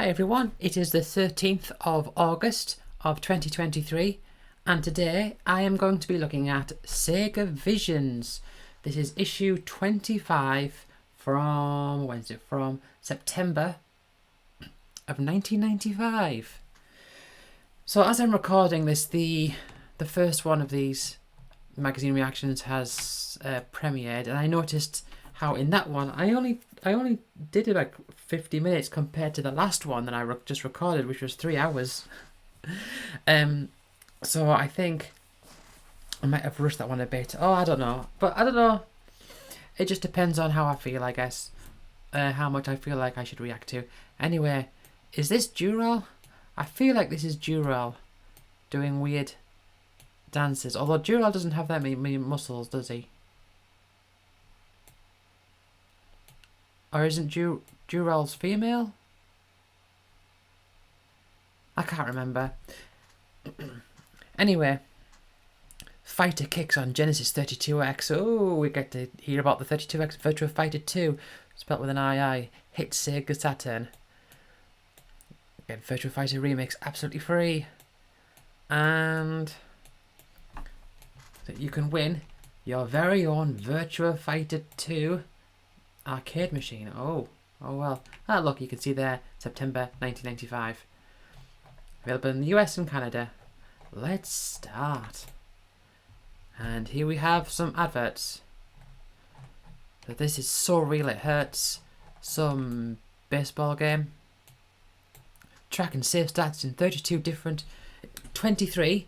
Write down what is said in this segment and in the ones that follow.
Hi everyone, it is the 13th of August of 2023 and today I am going to be looking at Sega Visions. This is issue 25 from, when is it from? September of 1995. So as I'm recording this, the first one of these magazine reactions has premiered, and I noticed how in that one I only did it like 50 minutes compared to the last one that I just recorded, which was 3 hours. So I think I might have rushed that one a bit. Oh, I don't know. But I don't know. It just depends on how I feel, I guess. How much I feel like I should react to. Anyway, is this Dural? I feel like this is Dural doing weird dances. Although Dural doesn't have that many muscles, does he? Or isn't Dural's female? I can't remember. Anyway, Fighter kicks on Genesis 32X. Oh, we get to hear about the 32X Virtua Fighter 2, spelt with an II, hit Sega Saturn. Again, Virtua Fighter Remix, absolutely free. And you can win your very own Virtua Fighter 2 arcade machine. Oh well. Ah, look, you can see there, September 1995. Available in the US and Canada. Let's start. And here we have some adverts. So this is So Real It Hurts. Some baseball game. Track and save stats in 32 different... 23.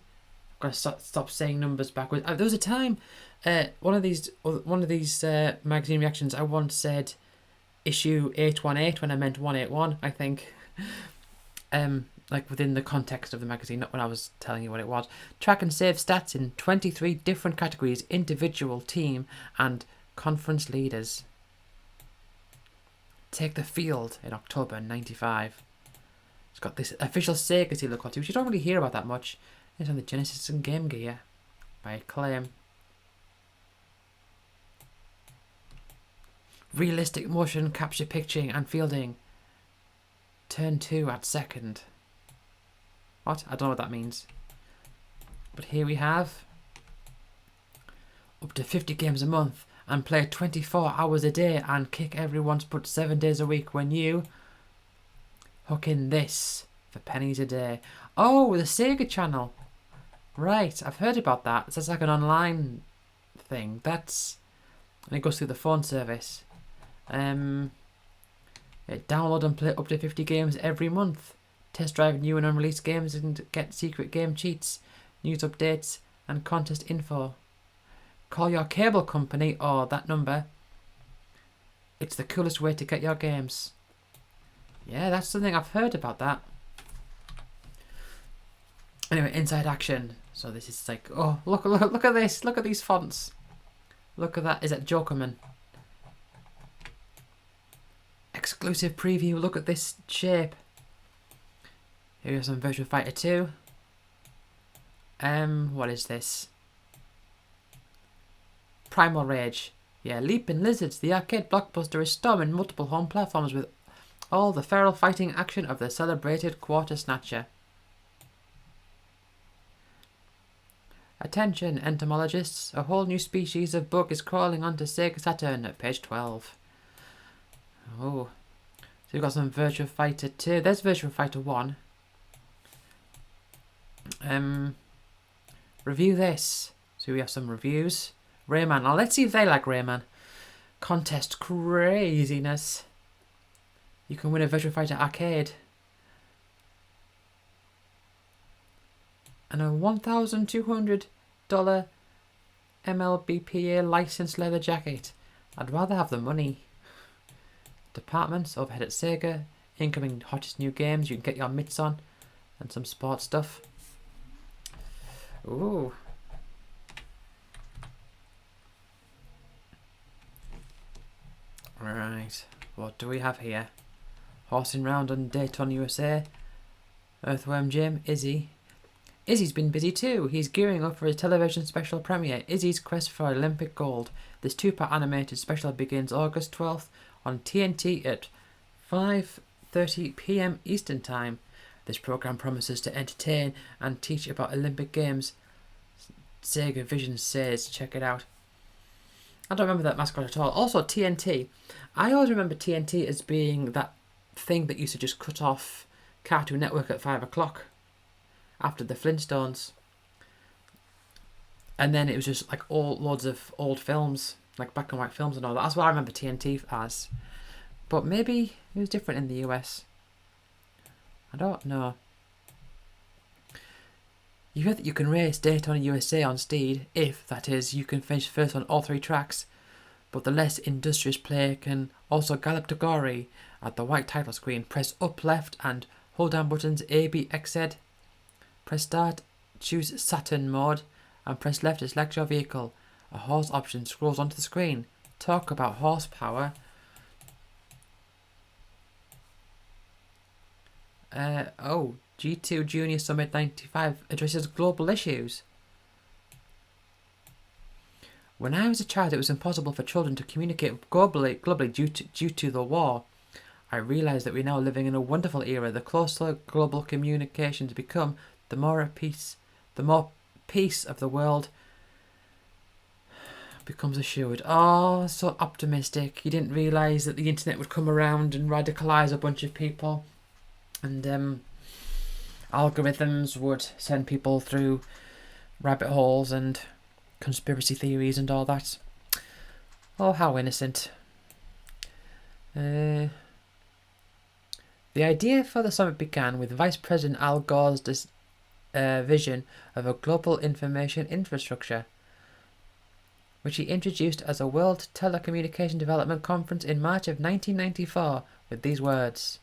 I've got to stop saying numbers backwards. There was a time... one of these magazine reactions, I once said issue 818 when I meant 181, I think. Like within the context of the magazine, not when I was telling you what it was. Track and save stats in 23 different categories: individual, team, and conference leaders. Take the field in October 95. It's got this official Sega seal look, which you don't really hear about that much. It's on the Genesis and Game Gear by Acclaim. Realistic motion capture picturing and fielding. Turn 2 at second. What? I don't know what that means. But here we have up to 50 games a month and play 24 hours a day and kick everyone's butt 7 days a week when you hook in this for pennies a day. Oh, the Sega channel. Right, I've heard about that. It's like an online thing. And it goes through the phone service. Download and play up to 50 games every month. Test drive new and unreleased games and get secret game cheats, news updates, and contest info. Call your cable company or that number. It's the coolest way to get your games. Yeah, that's something I've heard about that. Anyway, inside action. So this is like, oh, look at this. Look at these fonts. Look at that. Is that Jokerman? Exclusive preview. Look at this shape. Here's some Virtua Fighter 2. What is this? Primal Rage. Yeah, Leaping Lizards. The arcade blockbuster is storming multiple home platforms with all the feral fighting action of the celebrated Quarter Snatcher. Attention, entomologists. A whole new species of bug is crawling onto Sega Saturn at page 12. Oh. So we've got some Virtua Fighter 2. There's Virtua Fighter 1. Review this. So we have some reviews. Rayman. Now let's see if they like Rayman. Contest craziness. You can win a Virtua Fighter arcade. And a $1,200 MLBPA licensed leather jacket. I'd rather have the money. Departments overhead at Sega. Incoming hottest new games. You can get your mitts on. And some sports stuff. Ooh. Right. What do we have here? Horsing round on Dayton, USA. Earthworm Jim. Izzy. Izzy's been busy too. He's gearing up for his television special premiere, Izzy's Quest for Olympic Gold. This 2-part animated special begins August 12th on TNT at 5 8:30 p.m. Eastern Time. This program promises to entertain and teach about Olympic Games. Sega Vision says, check it out. I don't remember that mascot at all. Also, TNT. I always remember TNT as being that thing that used to just cut off Cartoon Network at 5 o'clock after the Flintstones. And then it was just like loads of old films, like black and white films and all that. That's what I remember TNT as. But maybe it was different in the US. I don't know. You heard that you can race Daytona USA on Steed if, that is, you can finish first on all 3 tracks, but the less industrious player can also gallop to glory. At the white title screen, press up left and hold down buttons A, B, X, Z. Press start, choose Saturn mode, and press left to select your vehicle. A horse option scrolls onto the screen. Talk about horsepower. G2 Junior Summit 95 addresses global issues. When I was a child, it was impossible for children to communicate globally due to the war. I realised that we're now living in a wonderful era. The closer global communications become, the more peace of the world becomes assured. Oh, so optimistic. You didn't realise that the internet would come around and radicalise a bunch of people. And algorithms would send people through rabbit holes and conspiracy theories and all that. Oh, how innocent. The idea for the summit began with Vice President Al Gore's vision of a global information infrastructure, which he introduced as a World Telecommunication Development Conference in March of 1994 with these words.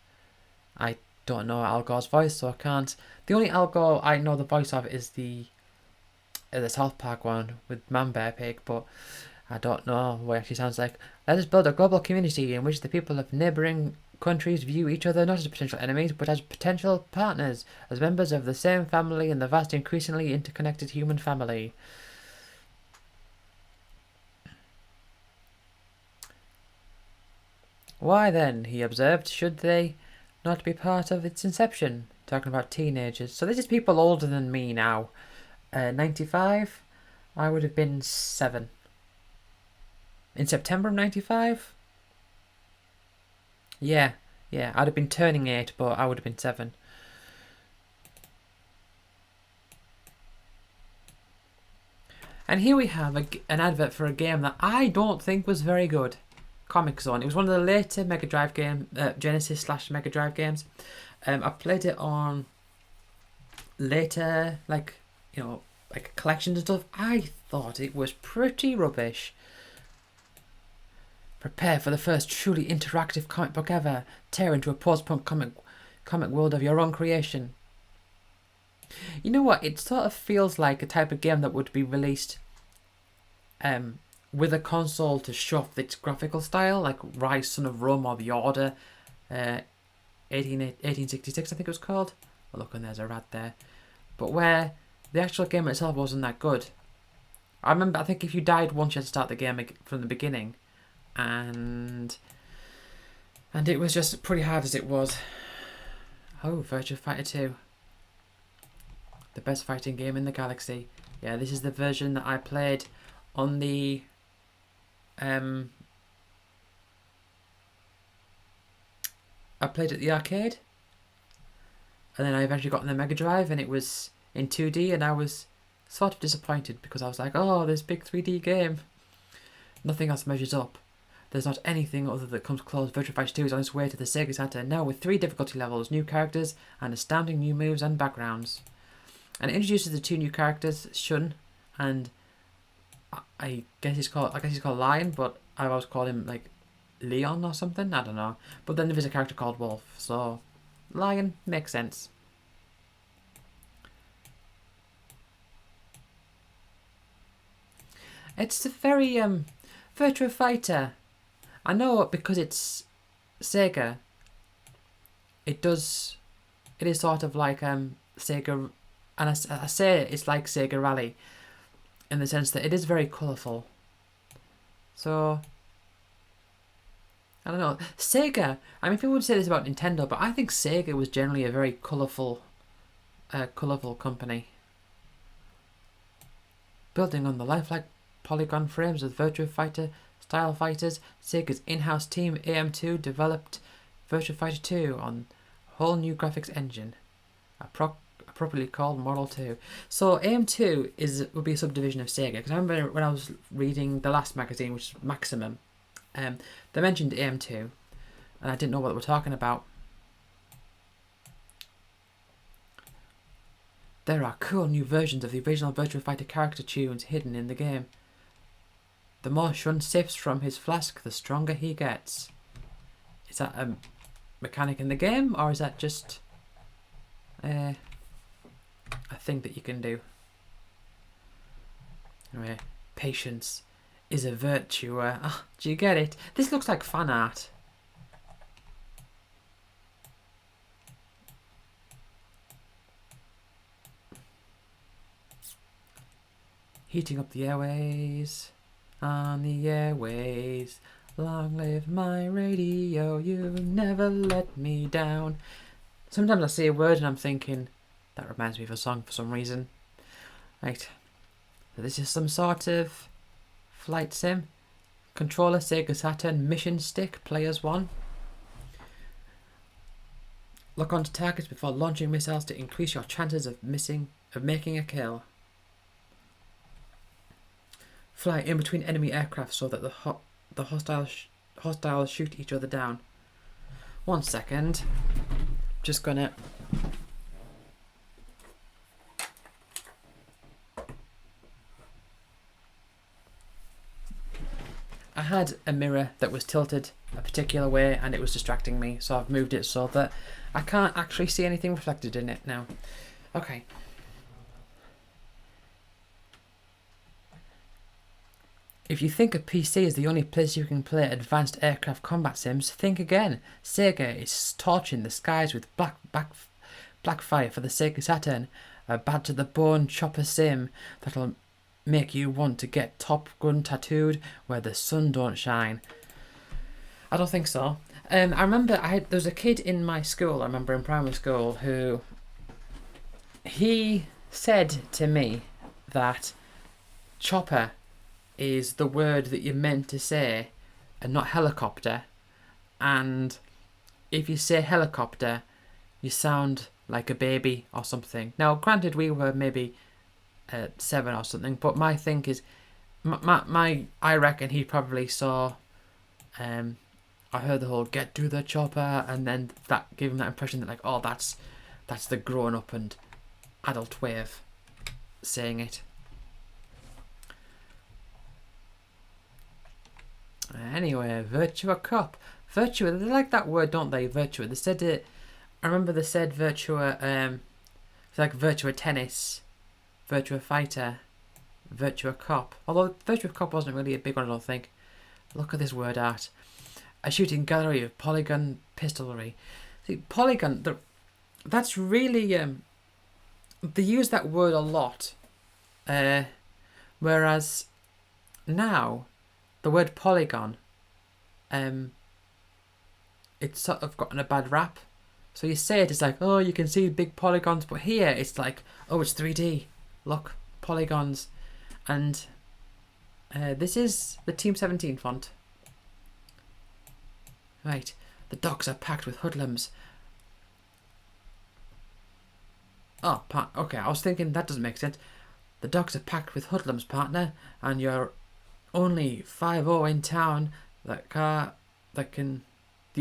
I don't know Al Gore's voice, so I can't. The only Al Gore I know the voice of is the South Park one with Man Bear Pig, but I don't know what it actually sounds like. Let us build a global community in which the people of neighbouring countries view each other not as potential enemies, but as potential partners, as members of the same family in the vast, increasingly interconnected human family. Why then, he observed, should they not be part of its inception? Talking about teenagers. So this is people older than me now. 95, I would have been 7. In September of 95? Yeah, I'd have been turning 8, but I would have been 7. And here we have an advert for a game that I don't think was very good. Comic Zone. It was one of the later Mega Drive game, Genesis / Mega Drive games. I played it on later, like collections and stuff. I thought it was pretty rubbish. Prepare for the first truly interactive comic book ever. Tear into a post-punk comic world of your own creation. You know what? It sort of feels like a type of game that would be released with a console to show off its graphical style, like Rise, Son of Rome, or The Order 1866, I think it was called. Oh, look, and there's a rat there. But where the actual game itself wasn't that good. I think if you died once, you had to start the game from the beginning. And it was just pretty hard as it was. Oh, Virtua Fighter 2. The best fighting game in the galaxy. Yeah, this is the version that I played on the I played at the arcade, and then I eventually got on the Mega Drive, and it was in 2D, and I was sort of disappointed because I was like, oh, this big 3D game. Nothing else measures up. There's not anything other that comes close. Virtua Fighter 2 is on its way to the Sega Saturn now with 3 difficulty levels, new characters, and astounding new moves and backgrounds. And it introduces the 2 new characters, Shun and I guess he's called Lion, but I always call him like Leon or something. I don't know. But then there's a character called Wolf, so Lion makes sense. It's a very Virtua Fighter. I know because it's Sega. It is sort of like Sega, and I say it's like Sega Rally, in the sense that it is very colourful. So I don't know. Sega. I mean, people would say this about Nintendo, but I think Sega was generally a very colourful company. Building on the lifelike polygon frames of Virtua Fighter style fighters, Sega's in-house team AM2 developed Virtua Fighter 2 on a whole new graphics engine, appropriately called Model 2. So AM2 would be a subdivision of Sega, because I remember when I was reading the last magazine, which is Maximum, they mentioned AM2, and I didn't know what they were talking about. There are cool new versions of the original Virtua Fighter character tunes hidden in the game. The more Shun sips from his flask, the stronger he gets. Is that a mechanic in the game, or is that just a thing that you can do? Anyway, patience is a virtue. Oh, do you get it? This looks like fan art. Heating up the airways, on the airways. Long live my radio, you never let me down. Sometimes I see a word and I'm thinking, that reminds me of a song for some reason. Right, so this is some sort of flight sim. Controller, Sega Saturn, mission stick, players 1. Lock onto targets before launching missiles to increase your chances of making a kill. Fly in between enemy aircraft so that the hostiles shoot each other down. 1 second. Just gonna... I had a mirror that was tilted a particular way and it was distracting me, so I've moved it so that I can't actually see anything reflected in it now. Okay. If you think a PC is the only place you can play advanced aircraft combat sims, think again. Sega is torching the skies with Blackfire for the Sega Saturn, a bad to the bone chopper sim that'll make you want to get Top Gun tattooed where the sun don't shine. I don't think so. I remember there was a kid in my school, I remember in primary school, who he said to me that chopper is the word that you're meant to say and not helicopter, and if you say helicopter you sound like a baby or something. Now granted we were maybe 7 or something, but my thing is I reckon he probably saw I heard the whole get to the chopper and then that gave him that impression that like, oh, that's the grown up and adult way of saying it. Anyway, Virtua Cop. Virtua, they like that word, don't they? Virtua. They said it. I remember they said Virtua. It's like Virtua Tennis, Virtua Fighter, Virtua Cop. Although Virtua Cop wasn't really a big one, I don't think. Look at this word art. A shooting gallery of polygon pistolry. See, polygon. That's really they use that word a lot. Whereas now, the word polygon, it's sort of gotten a bad rap. So you say it, it's like, oh, you can see big polygons, but here it's like, oh, it's 3D. Look, polygons. And this is the Team 17 font. Right, the docks are packed with hoodlums. Oh, okay, I was thinking that doesn't make sense. The docks are packed with hoodlums, partner, and you're only 5-0 in town the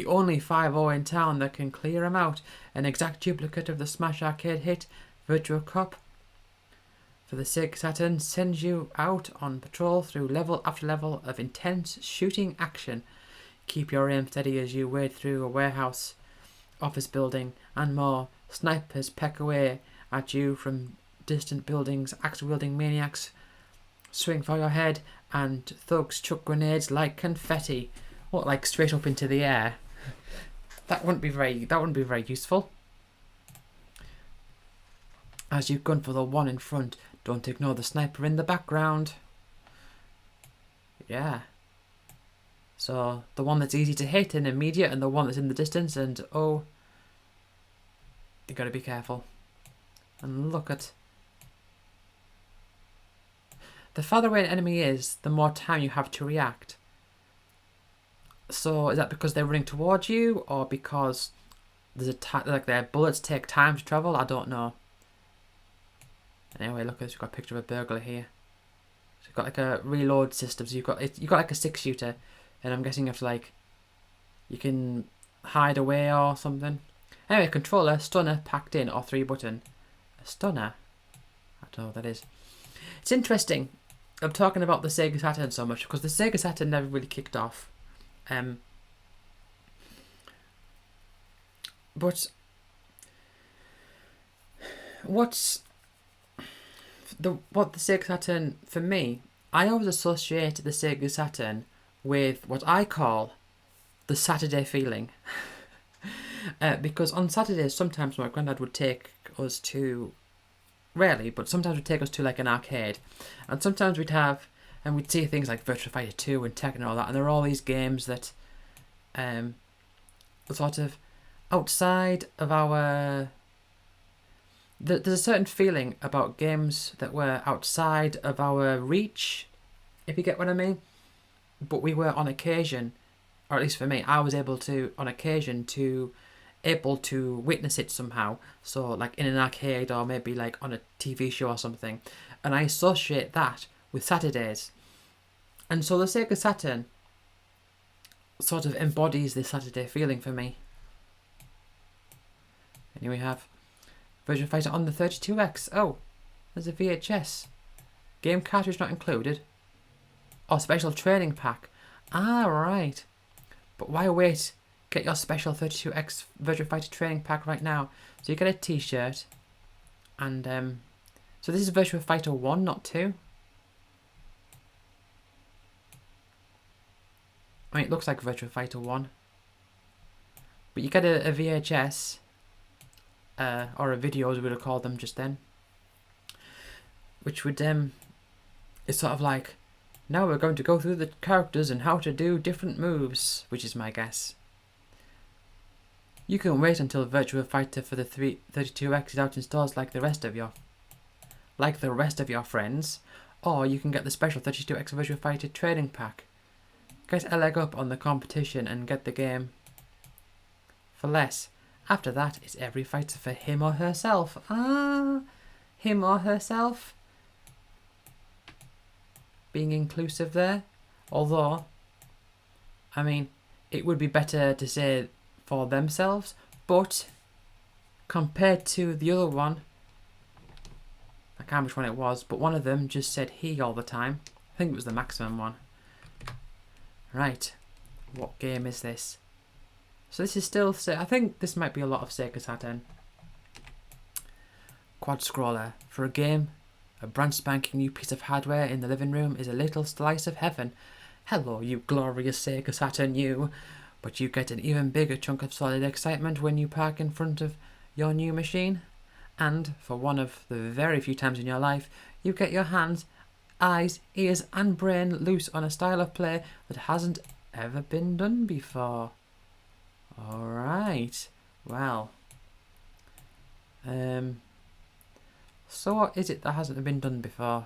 only 5-0 in town that can clear them out. An exact duplicate of the Smash Arcade hit Virtua Cop for the Sega Saturn sends you out on patrol through level after level of intense shooting action. Keep your aim steady as you wade through a warehouse, office building, and more. Snipers peck away at you from distant buildings. Axe-wielding maniacs swing for your head, and thugs chuck grenades like confetti. What, like straight up into the air? That wouldn't be very useful. As you gun for the one in front, don't ignore the sniper in the background. Yeah. So the one that's easy to hit and immediate, and the one that's in the distance, and oh, you gotta be careful. And look at... The farther away an enemy is, the more time you have to react. So is that because they're running towards you, or because there's like their bullets take time to travel? I don't know. Anyway, look at this. We've got a picture of a burglar here. So you've got like a reload system. So you've got like a 6-shooter, and I'm guessing you have to like, you can hide away or something. Anyway, controller, stunner, packed in, or 3-button. A stunner? I don't know what that is. It's interesting. I'm talking about the Sega Saturn so much because the Sega Saturn never really kicked off. But what the Sega Saturn, for me, I always associate the Sega Saturn with what I call the Saturday feeling. Because on Saturdays, sometimes my granddad would take us to, rarely, but sometimes would take us to like an arcade, and sometimes we'd see things like Virtua Fighter 2 and Tekken and all that, and there are all these games that sort of outside of our... There's a certain feeling about games that were outside of our reach, if you get what I mean. But we were on occasion, or at least for me, I was able to witness it somehow. So like in an arcade, or maybe like on a TV show or something. And I associate that with Saturdays. And so the Sega Saturn sort of embodies this Saturday feeling for me. And here we have Virtua Fighter on the 32X. Oh, there's a VHS. Game cartridge not included. Oh, special training pack. Ah, right. But why wait? Get your special 32X Virtua Fighter training pack right now. So you get a t-shirt. And, so this is Virtua Fighter 1, not 2. I mean, it looks like Virtua Fighter 1. But you get a VHS. Or a video, as we would have called them just then. Which would, it's sort of like, now we're going to go through the characters and how to do different moves, which is my guess. You can wait until Virtua Fighter for the 32X is out in stores like the rest of your friends, or you can get the special 32X Virtua Fighter training pack. Get a leg up on the competition and get the game for less. After that, it's every fighter for him or herself. Ah, him or herself. Being inclusive there. Although, I mean, it would be better to say for themselves. But, compared to the other one, I can't remember which one it was, but one of them just said he all the time. I think it was the maximum one. Right. What game is this? So this is still... I think this might be a lot of Sega Saturn. Quad scroller. For a game, a brand spanking new piece of hardware in the living room is a little slice of heaven. Hello, you glorious Sega Saturn, you. But you get an even bigger chunk of solid excitement when you park in front of your new machine. And, for one of the very few times in your life, you get your hands, eyes, ears and brain loose on a style of play that hasn't ever been done before. Alright, well, so what is it that hasn't been done before?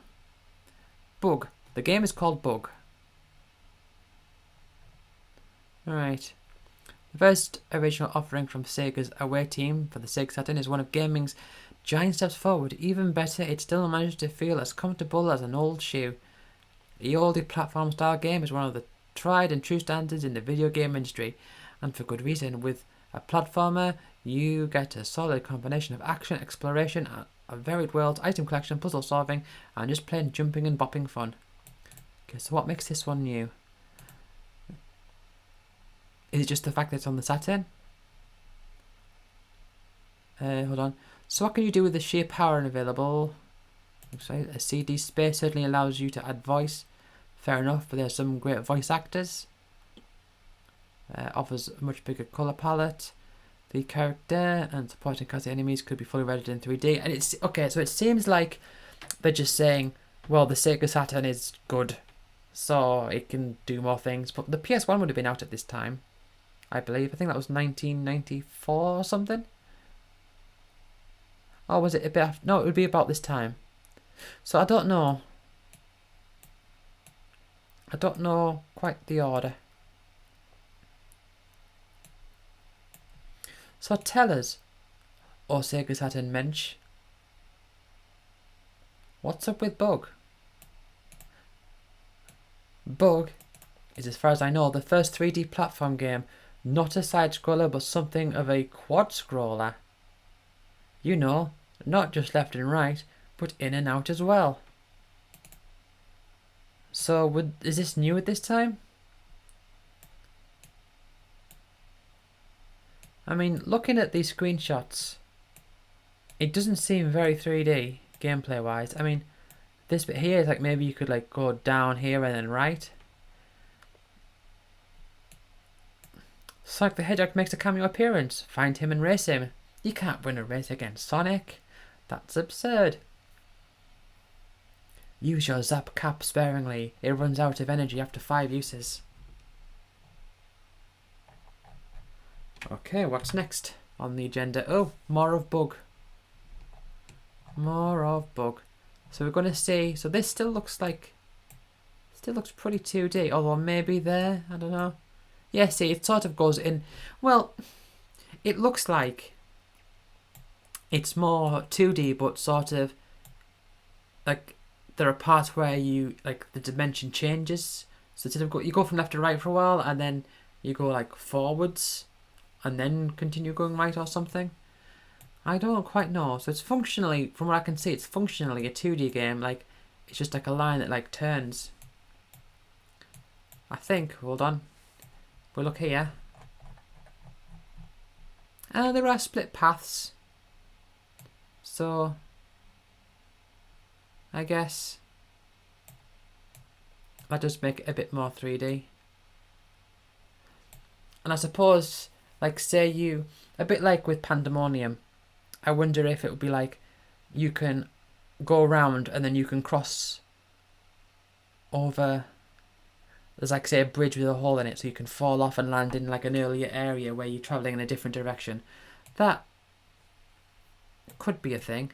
Bug. The game is called Bug. Alright. The first original offering from Sega's away team for the Sega Saturn is one of gaming's giant steps forward. Even better, it still managed to feel as comfortable as an old shoe. The oldie platform style game is one of the tried and true standards in the video game industry. And for good reason. With a platformer, you get a solid combination of action, exploration, a varied world, item collection, puzzle solving, and just plain jumping and bopping fun. Okay, so what makes this one new? Is it just the fact that it's on the Saturn? Hold on. So what can you do with the sheer power available? Looks like a CD space certainly allows you to add voice. Fair enough, but there's some great voice actors. Offers a much bigger colour palette. The character and supporting cast enemies could be fully rendered in 3D. And it's okay, so it seems like they're just saying, well, the Sega Saturn is good, so it can do more things. But the PS1 would have been out at this time, I believe. I think that was 1994 or something. Or was it a bit after? No, it would be about this time. So I don't know. I don't know quite the order. So tell us, O Sega Saturn Mensch, what's up with Bug? Bug is, as far as I know, the first 3D platform game, not a side-scroller but something of a quad-scroller. You know, not just left and right, but in and out as well. So is this new at this time? I mean, looking at these screenshots, it doesn't seem very 3D gameplay wise. I mean, this bit here is like maybe you could like go down here and then right. Sonic the Hedgehog makes a cameo appearance. Find him and race him. You can't win a race against Sonic. That's absurd. Use your zap cap sparingly. It runs out of energy after 5 uses. Okay, what's next on the agenda? Oh, more of Bug. More of Bug. So we're going to see. So this still looks pretty 2D. Although maybe there, I don't know. Yeah, see, it sort of goes in. Well, it looks like it's more 2D, but sort of like there are parts where you like the dimension changes. So instead of you go from left to right for a while, and then you go like forwards, and then continue going right or something. I don't quite know. So it's functionally, from what I can see, it's functionally a 2D game. Like it's just like a line that like turns. I think. Hold on. We'll look here. There are split paths. So I guess that does make it a bit more 3D. And I suppose, like say you, a bit like with Pandemonium, I wonder if it would be like you can go around and then you can cross over. There's like say a bridge with a hole in it, so you can fall off and land in like an earlier area where you're travelling in a different direction. That could be a thing.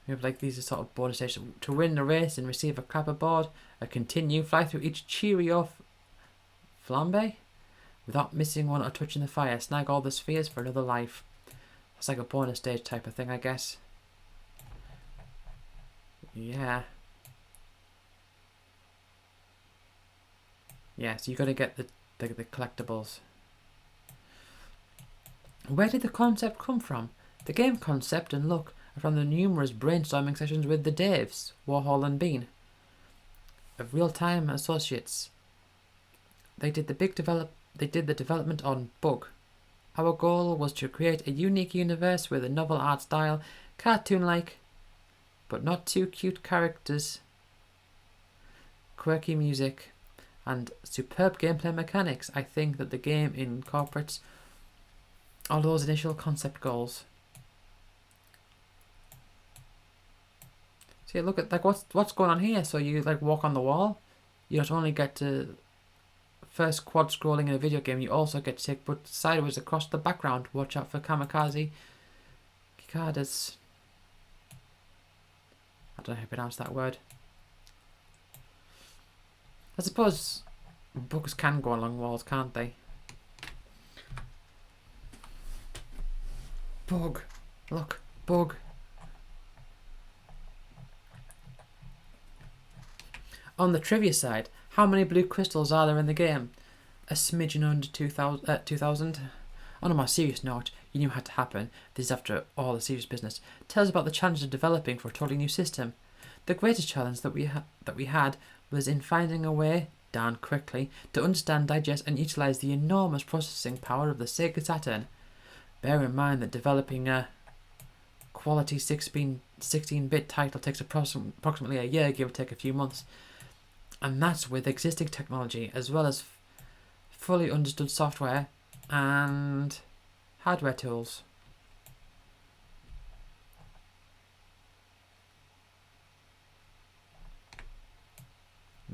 We have like these are sort of bonus stations. To win the race and receive a clapperboard, continue, fly through each Cheerio flambe without missing one or touching the fire. Snag all the spheres for another life. It's like a bonus stage type of thing, I guess. Yeah. Yeah, so you got to get the collectibles. Where did the concept come from? The game concept and look are from the numerous brainstorming sessions with the Daves, Warhol and Bean, of real-time associates. They did the development on Bug. Our goal was to create a unique universe with a novel art style, cartoon-like, but not too cute characters, quirky music, and superb gameplay mechanics. I think that the game incorporates all those initial concept goals. See, look at like what's going on here. So you like walk on the wall. You not only get to first quad scrolling in a video game, you also get to take but sideways across the background. Watch out for kamikaze cicadas. I don't know how to pronounce that word. I suppose bugs can go along walls, can't they? Bug. Look, Bug. On the trivia side, how many blue crystals are there in the game? A smidgen under 2,000. On a more serious note, you knew it had to happen. This is after all the serious business. Tell us about the challenge of developing for a totally new system. The greatest challenge that we had was in finding a way, darn quickly, to understand, digest and utilise the enormous processing power of the Sega Saturn. Bear in mind that developing a quality 16-bit title takes approximately a year, give or take a few months. And that's with existing technology, as well as fully understood software and hardware tools.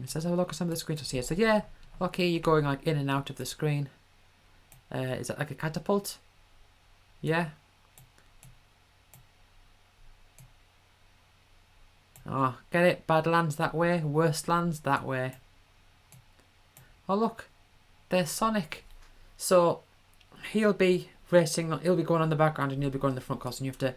It says have a look at some of the screenshots here. So yeah, okay, you're going like in and out of the screen. Is that like a catapult? Yeah. Oh, get it? Bad lands that way, worst lands that way. Oh look, there's Sonic. So he'll be racing, he'll be going on the background and you'll be going in the front course and you have to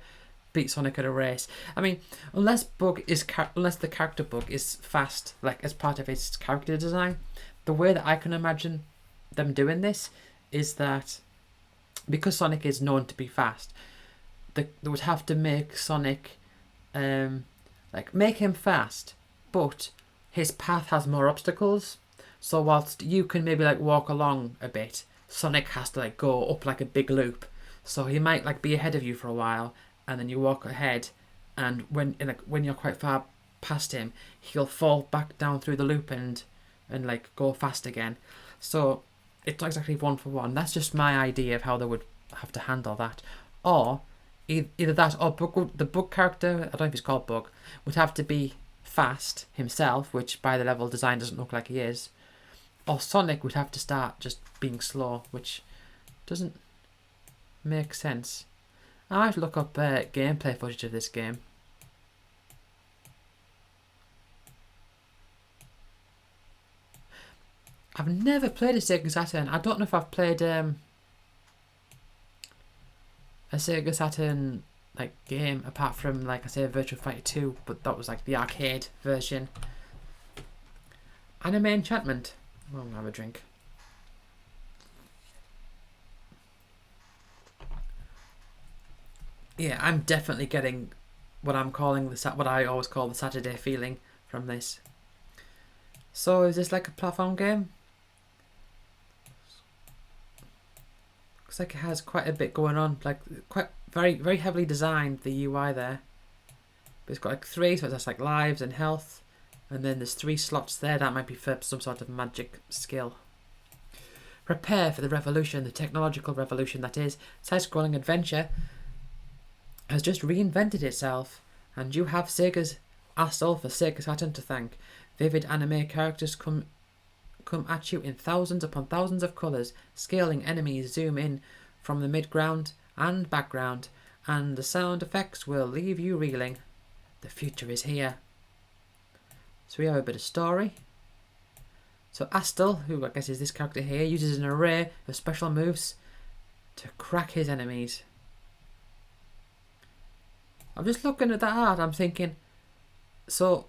beat Sonic at a race. I mean, unless the character bug is fast, like as part of its character design, the way that I can imagine them doing this is that because Sonic is known to be fast, they would have to make Sonic, like make him fast, but his path has more obstacles. So whilst you can maybe like walk along a bit, Sonic has to like go up like a big loop. So he might like be ahead of you for a while, and then you walk ahead, and when you're quite far past him, he'll fall back down through the loop and like go fast again. So it's not exactly 1-for-1. That's just my idea of how they would have to handle that. Or either that or the Bug character, I don't know if he's called Bug, would have to be fast himself, which by the level design doesn't look like he is. Or Sonic would have to start just being slow, which doesn't make sense. I might look up gameplay footage of this game. I've never played a Sega Saturn. I don't know if I've played a Sega Saturn like game apart from like I say Virtua Fighter 2, but that was like the arcade version. Anime Enchantment. Oh, I'll have a drink. Yeah, I'm definitely getting what I'm calling what I always call the Saturday feeling from this. So is this like a platform game? Looks like it has quite a bit going on, like quite very heavily designed, the UI there. But it's got like 3, so that's like lives and health, and then there's 3 slots there. That might be for some sort of magic skill. Prepare for the revolution, the technological revolution that is. Side-scrolling adventure has just reinvented itself, and you have Sega's Astel for Sega Saturn to thank. Vivid anime characters come at you in thousands upon thousands of colours. Scaling enemies zoom in from the midground and background, and the sound effects will leave you reeling. The future is here. So we have a bit of story. So Astel, who I guess is this character here, uses an array of special moves to crack his enemies. I'm just looking at that art, I'm thinking, so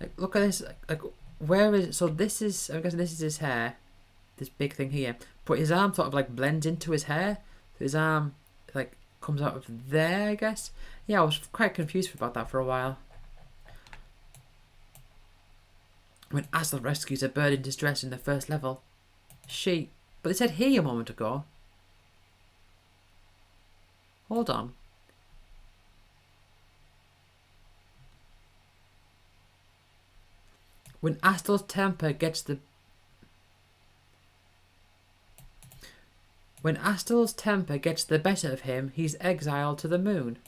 like, look at this, like where is, so this is, I'm guessing this is his hair, this big thing here, but his arm sort of like blends into his hair, so his arm like comes out of there, I guess. Yeah, I was quite confused about that for a while. When Astel rescues a bird in distress in the first level, but they said he a moment ago. Hold on. When Astel's temper gets the better of him, he's exiled to the moon.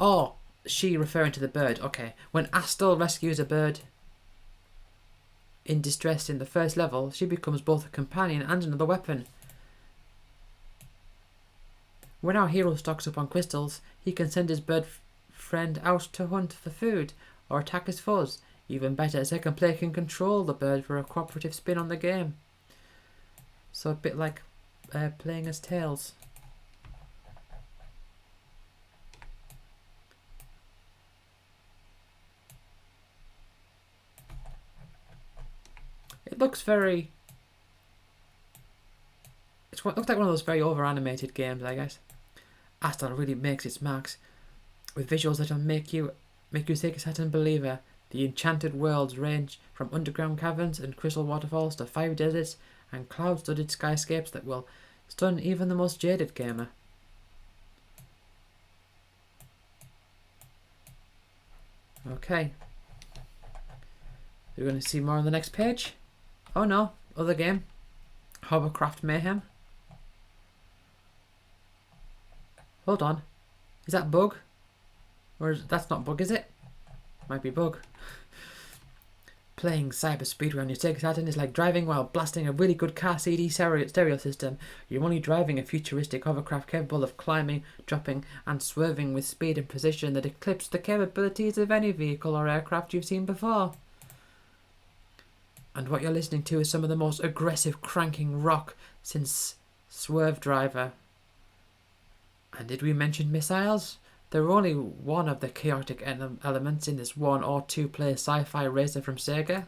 Oh, she referring to the bird. Okay. When Astel rescues a bird in distress in the first level, she becomes both a companion and another weapon. When our hero stocks up on crystals, he can send his bird friend out to hunt for food or attack his foes. Even better, second player can control the bird for a cooperative spin on the game. So a bit like playing as Tails. It looks very... It looks like one of those very over-animated games, I guess. Astel really makes its marks with visuals that'll make you Sega Saturn believer. The enchanted worlds range from underground caverns and crystal waterfalls to 5 deserts and cloud-studded skyscapes that will stun even the most jaded gamer. Okay. We're going to see more on the next page. Oh no, other game. Hovercraft Mayhem. Hold on. Is that Bug? That's not bug, is it? Might be bug. Playing Cyber Speedway on your Sega Saturn is like driving while blasting a really good car CD stereo system. You're only driving a futuristic hovercraft capable of climbing, dropping, and swerving with speed and precision that eclipse the capabilities of any vehicle or aircraft you've seen before. And what you're listening to is some of the most aggressive cranking rock since Swerve Driver. And did we mention missiles? They're only one of the chaotic elements in this 1 or 2 player sci-fi racer from Sega.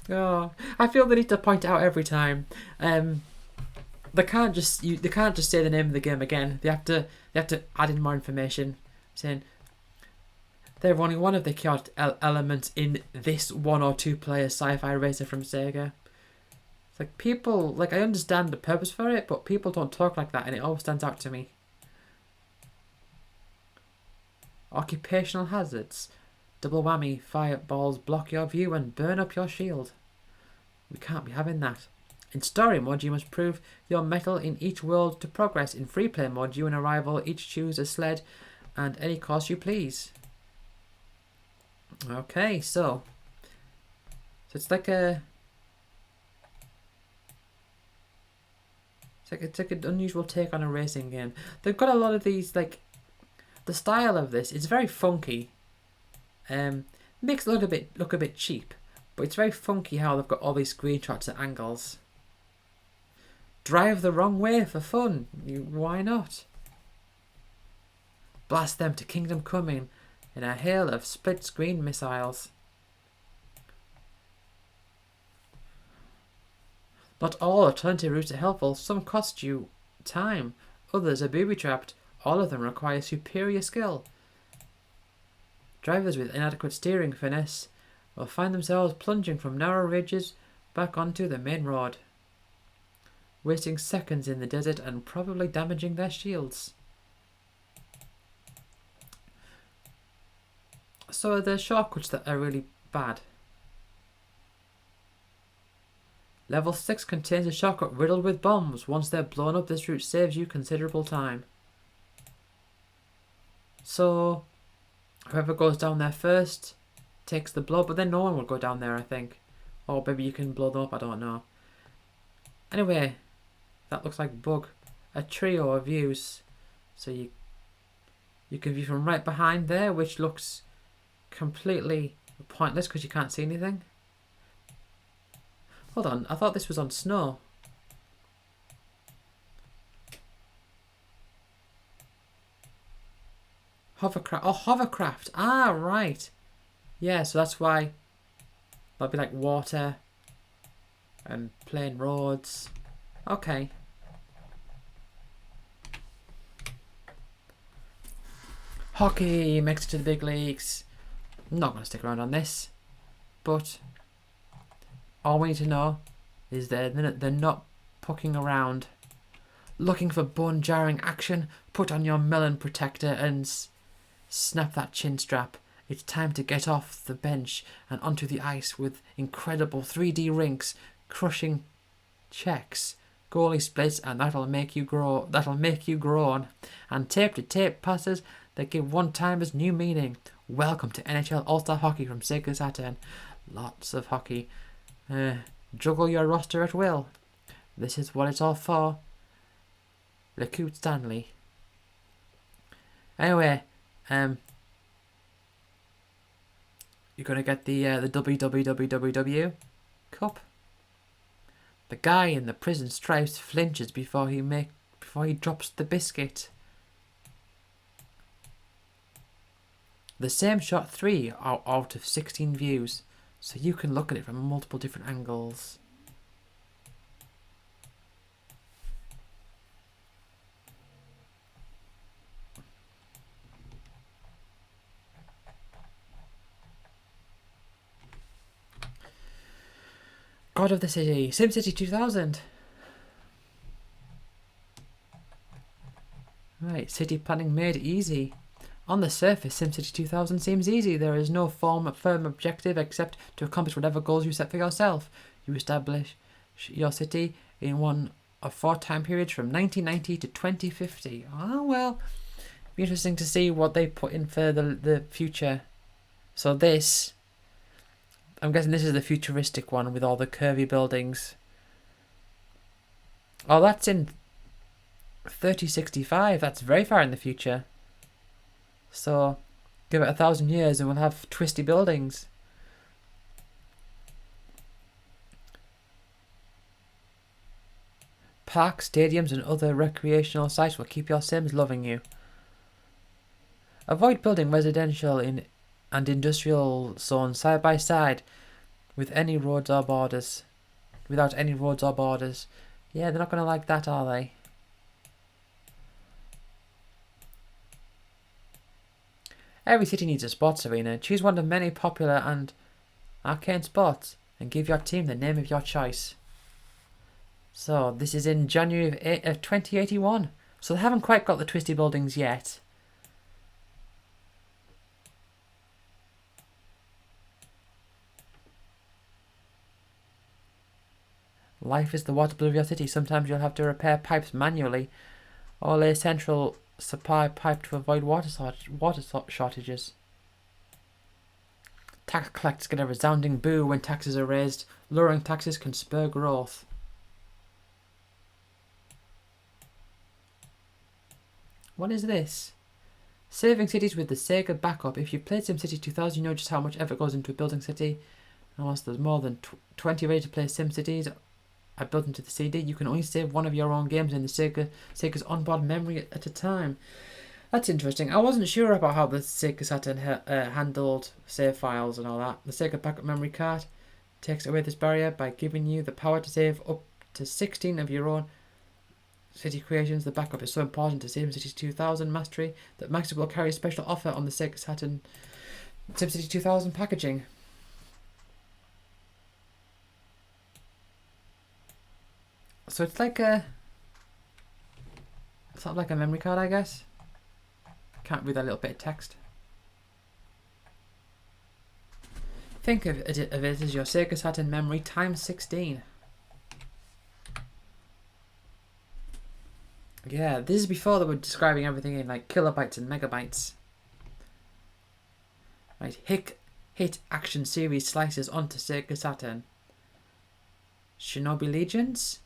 Oh, I feel the need to point out every time. They can't just say the name of the game again. They have to add in more information, saying they're only one of the chaotic elements in this 1 or 2 player sci-fi racer from Sega. It's like people, I understand the purpose for it, but people don't talk like that, and it always stands out to me. Occupational hazards. Double whammy, fireballs block your view and burn up your shield. We can't be having that. In story mode, you must prove your mettle in each world to progress. In free play mode, you and a rival each choose a sled and any course you please. Okay, so it's like a... It's like an unusual take on a racing game. They've got a lot of these, the style of this is very funky. Makes it look a bit cheap, but it's very funky how they've got all these screenshots at angles. Drive the wrong way for fun. Why not? Blast them to Kingdom Coming in a hail of split-screen missiles. Not all alternative routes are helpful. Some cost you time. Others are booby-trapped. All of them require superior skill. Drivers with inadequate steering finesse will find themselves plunging from narrow ridges back onto the main road, wasting seconds in the desert and probably damaging their shields. So there's shortcuts that are really bad. Level 6 contains a shortcut riddled with bombs. Once they're blown up, this route saves you considerable time. So, whoever goes down there first takes the blow, but then no one will go down there, I think. Or maybe you can blow them up, I don't know. Anyway, that looks like bug. A trio of views. So you can view from right behind there, which looks completely pointless because you can't see anything. Hold on, I thought this was on snow. Hovercraft. Oh, hovercraft. Ah, right. Yeah, so that's why that'll be like water and plain roads. Okay. Hockey makes it to the big leagues. I'm not going to stick around on this, but all we need to know is that they're not poking around looking for bone-jarring action. Put on your melon protector and snap that chin strap. It's time to get off the bench and onto the ice with incredible 3D rinks, crushing checks, goalie splits, and that'll make you groan. And tape-to-tape passes that give one-timers new meaning. Welcome to NHL All-Star Hockey from Sega Saturn. Lots of hockey. Juggle your roster at will. This is what it's all for. LeCoute Stanley. Anyway, you're gonna get the WWWWW Cup. The guy in the prison stripes flinches before he drops the biscuit. The same shot 3 out of 16 views, so you can look at it from multiple different angles. God of the City, SimCity 2000. Right, city planning made easy. On the surface, SimCity 2000 seems easy. There is no firm objective except to accomplish whatever goals you set for yourself. You establish your city in one of 4 time periods from 1990 to 2050. Oh, well. Be interesting to see what they put in for the future. So this, I'm guessing this is the futuristic one with all the curvy buildings. Oh, that's in 3065. That's very far in the future. So, give it 1,000 years and we'll have twisty buildings. Parks, stadiums and other recreational sites will keep your Sims loving you. Avoid building residential and industrial zones side by side without any roads or borders. Yeah, they're not going to like that, are they? Every city needs a sports arena. Choose one of many popular and arcane sports and give your team the name of your choice. So, this is in January of 2081. So they haven't quite got the twisty buildings yet. Life is the water bill of your city. Sometimes you'll have to repair pipes manually or lay central supply pipe to avoid water shortages. Tax collectors get a resounding boo when taxes are raised. Lowering taxes can spur growth. What is this? Saving cities with the Sega backup. If you played SimCity 2000, you know just how much effort goes into a building city. Unless there's more than 20 ready to play SimCities are built into the CD, you can only save one of your own games in the Sega's onboard memory at a time. That's interesting. I wasn't sure about how the Sega Saturn handled save files and all that. The Sega backup memory card takes away this barrier by giving you the power to save up to 16 of your own city creations. The backup is so important to SimCity 2000 mastery that Maxi will carry a special offer on the Sega Saturn SimCity 2000 packaging. So it's like a sort of like a memory card, I guess. Can't read that little bit of text. Think of it as your Sega Saturn memory times 16. Yeah, this is before they were describing everything in like kilobytes and megabytes. Right, hit action series slices onto Sega Saturn. Shinobi Legions.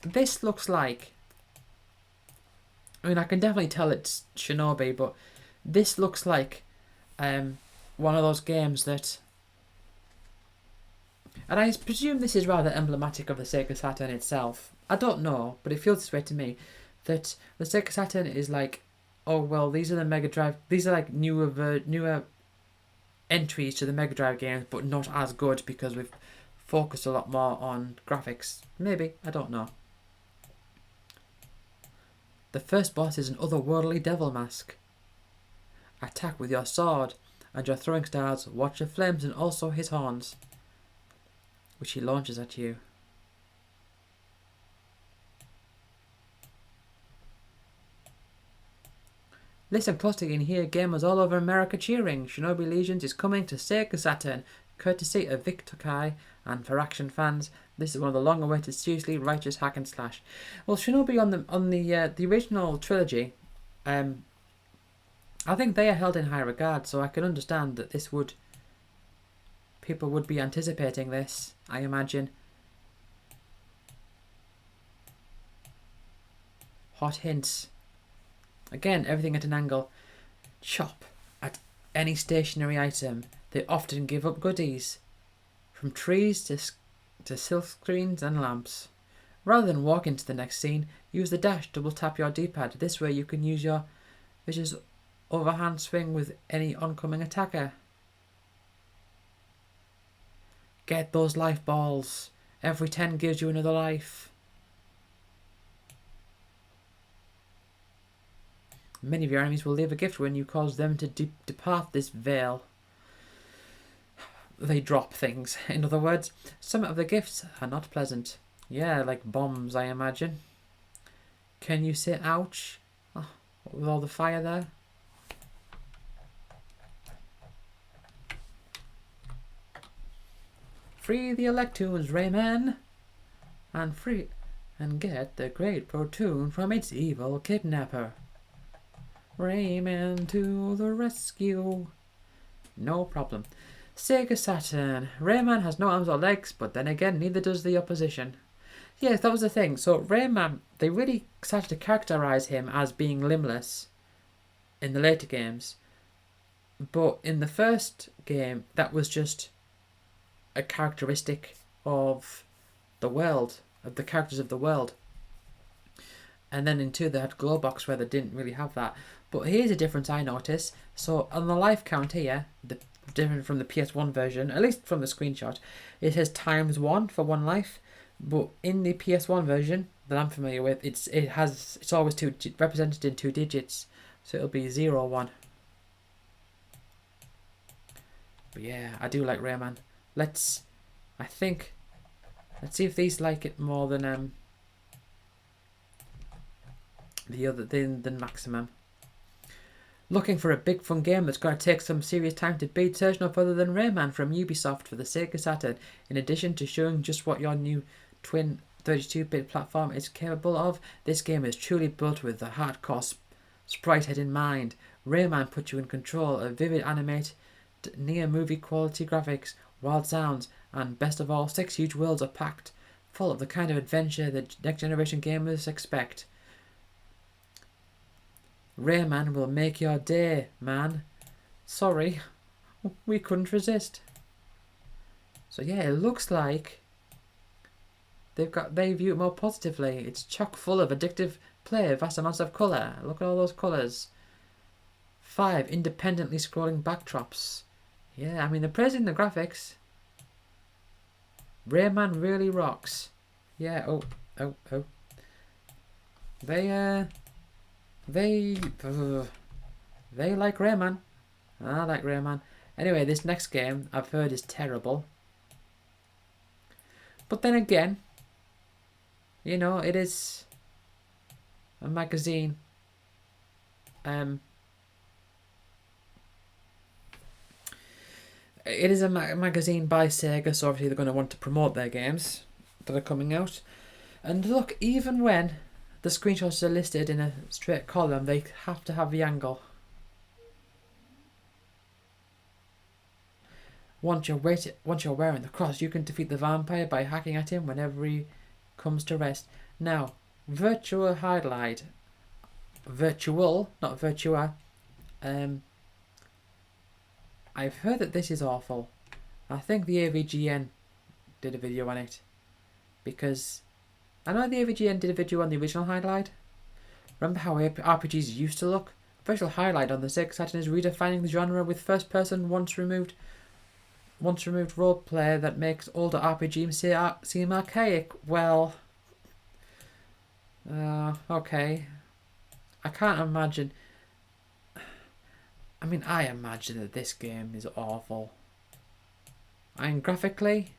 This looks like, I mean, I can definitely tell it's Shinobi, but this looks like one of those games that, and I presume this is rather emblematic of the Sega Saturn itself. I don't know, but it feels this way to me, that the Sega Saturn is like, oh well, these are the Mega Drive, these are like newer entries to the Mega Drive games, but not as good because we've focused a lot more on graphics. Maybe, I don't know. The first boss is an otherworldly devil mask. Attack with your sword and your throwing stars, watch the flames and also his horns, which he launches at you. Listen closely and hear gamers all over America cheering. Shinobi Legions is coming to Sega Saturn, courtesy of Victor Kai, and for action fans, this is one of the long-awaited, seriously righteous hack and slash. Well, Shinobi on the original trilogy, I think they are held in high regard, so I can understand that people would be anticipating this, I imagine. Hot hints. Again, everything at an angle. Chop at any stationary item. They often give up goodies, from trees to silk screens and lamps. Rather than walk into the next scene, use the dash, double tap your D-pad. This way you can use your vicious overhand swing with any oncoming attacker. Get those life balls. Every 10 gives you another life. Many of your enemies will leave a gift when you cause them to depart this veil. They drop things. In other words, some of the gifts are not pleasant. Yeah, like bombs, I imagine. Can you say ouch? Oh, with all the fire there. Free the Electoons, Rayman! and free and get the great fortune from its evil kidnapper. Rayman to the rescue. No problem. Sega Saturn. Rayman has no arms or legs, but then again, neither does the opposition. Yes, that was the thing. So Rayman, they really started to characterize him as being limbless in the later games. But in the first game, that was just a characteristic of the world, of the characters of the world. And then in 2 they had Glowbox where they didn't really have that. But here's a difference I notice. So on the life count here, different from the PS1 version, at least from the screenshot, it says ×1 for 1 life. But in the PS1 version that I'm familiar with, it's always represented in 2 digits. So it'll be 0, 1. But yeah, I do like Rayman. Let's see if these like it more than than Maximum. Looking for a big fun game that's going to take some serious time to beat? Search no further than Rayman from Ubisoft for the Sega Saturn. In addition to showing just what your new twin 32-bit platform is capable of, this game is truly built with the hardcore sprite head in mind. Rayman puts you in control of vivid animated near movie quality graphics, wild sounds, and best of all, 6 huge worlds are packed, full of the kind of adventure that next generation gamers expect. Rayman will make your day, man. Sorry, we couldn't resist. So yeah, it looks like they view it more positively. It's chock full of addictive play, vast amounts of colour. Look at all those colours. 5 independently scrolling backdrops. Yeah, I mean they're praising the graphics. Rayman really rocks. Yeah. Oh. They like Rayman. I like Rayman. Anyway, this next game I've heard is terrible. But then again, you know, it is a magazine. It is a magazine by Sega, so obviously they're going to want to promote their games that are coming out. And look, even when the screenshots are listed in a straight column, they have to have the angle. Once you're wearing the cross, you can defeat the vampire by hacking at him whenever he comes to rest. Now, virtual highlight. Virtual, not Virtua. I've heard that this is awful. I think the AVGN did a video on it. Because I know the AVGN did a video on the original highlight. Remember how RPGs used to look? Virtual highlight on the Sega Saturn is redefining the genre with first person once removed roleplay that makes older RPGs seem archaic. Well, okay. I can't imagine. I mean, I imagine that this game is awful. And graphically,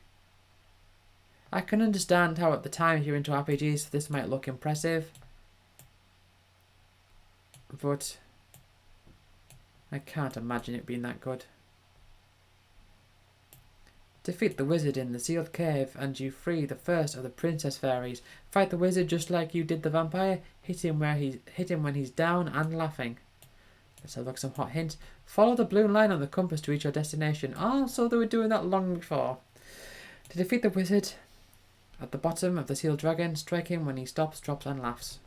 I can understand how at the time if you're into RPGs this might look impressive. But I can't imagine it being that good. Defeat the wizard in the sealed cave and you free the first of the princess fairies. Fight the wizard just like you did the vampire. Hit him when he's down and laughing. Let's have a look at some hot hints. Follow the blue line on the compass to reach your destination. Oh, so they were doing that long before. To defeat the wizard at the bottom of the sealed dragon, strike him when he stops, drops and laughs.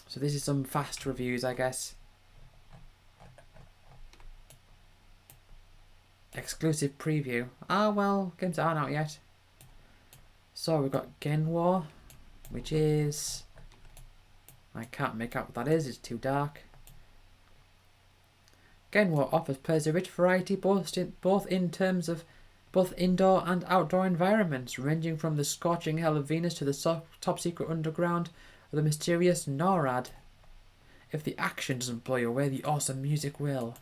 So this is some fast reviews, I guess. Exclusive preview. Ah, well, games aren't out yet. So we've got Gen War, which is... I can't make out what that is, it's too dark. Gen War offers players a rich variety both in terms of both indoor and outdoor environments, ranging from the scorching hell of Venus to the top secret underground of the mysterious NORAD. If the action doesn't blow you away, the awesome music will.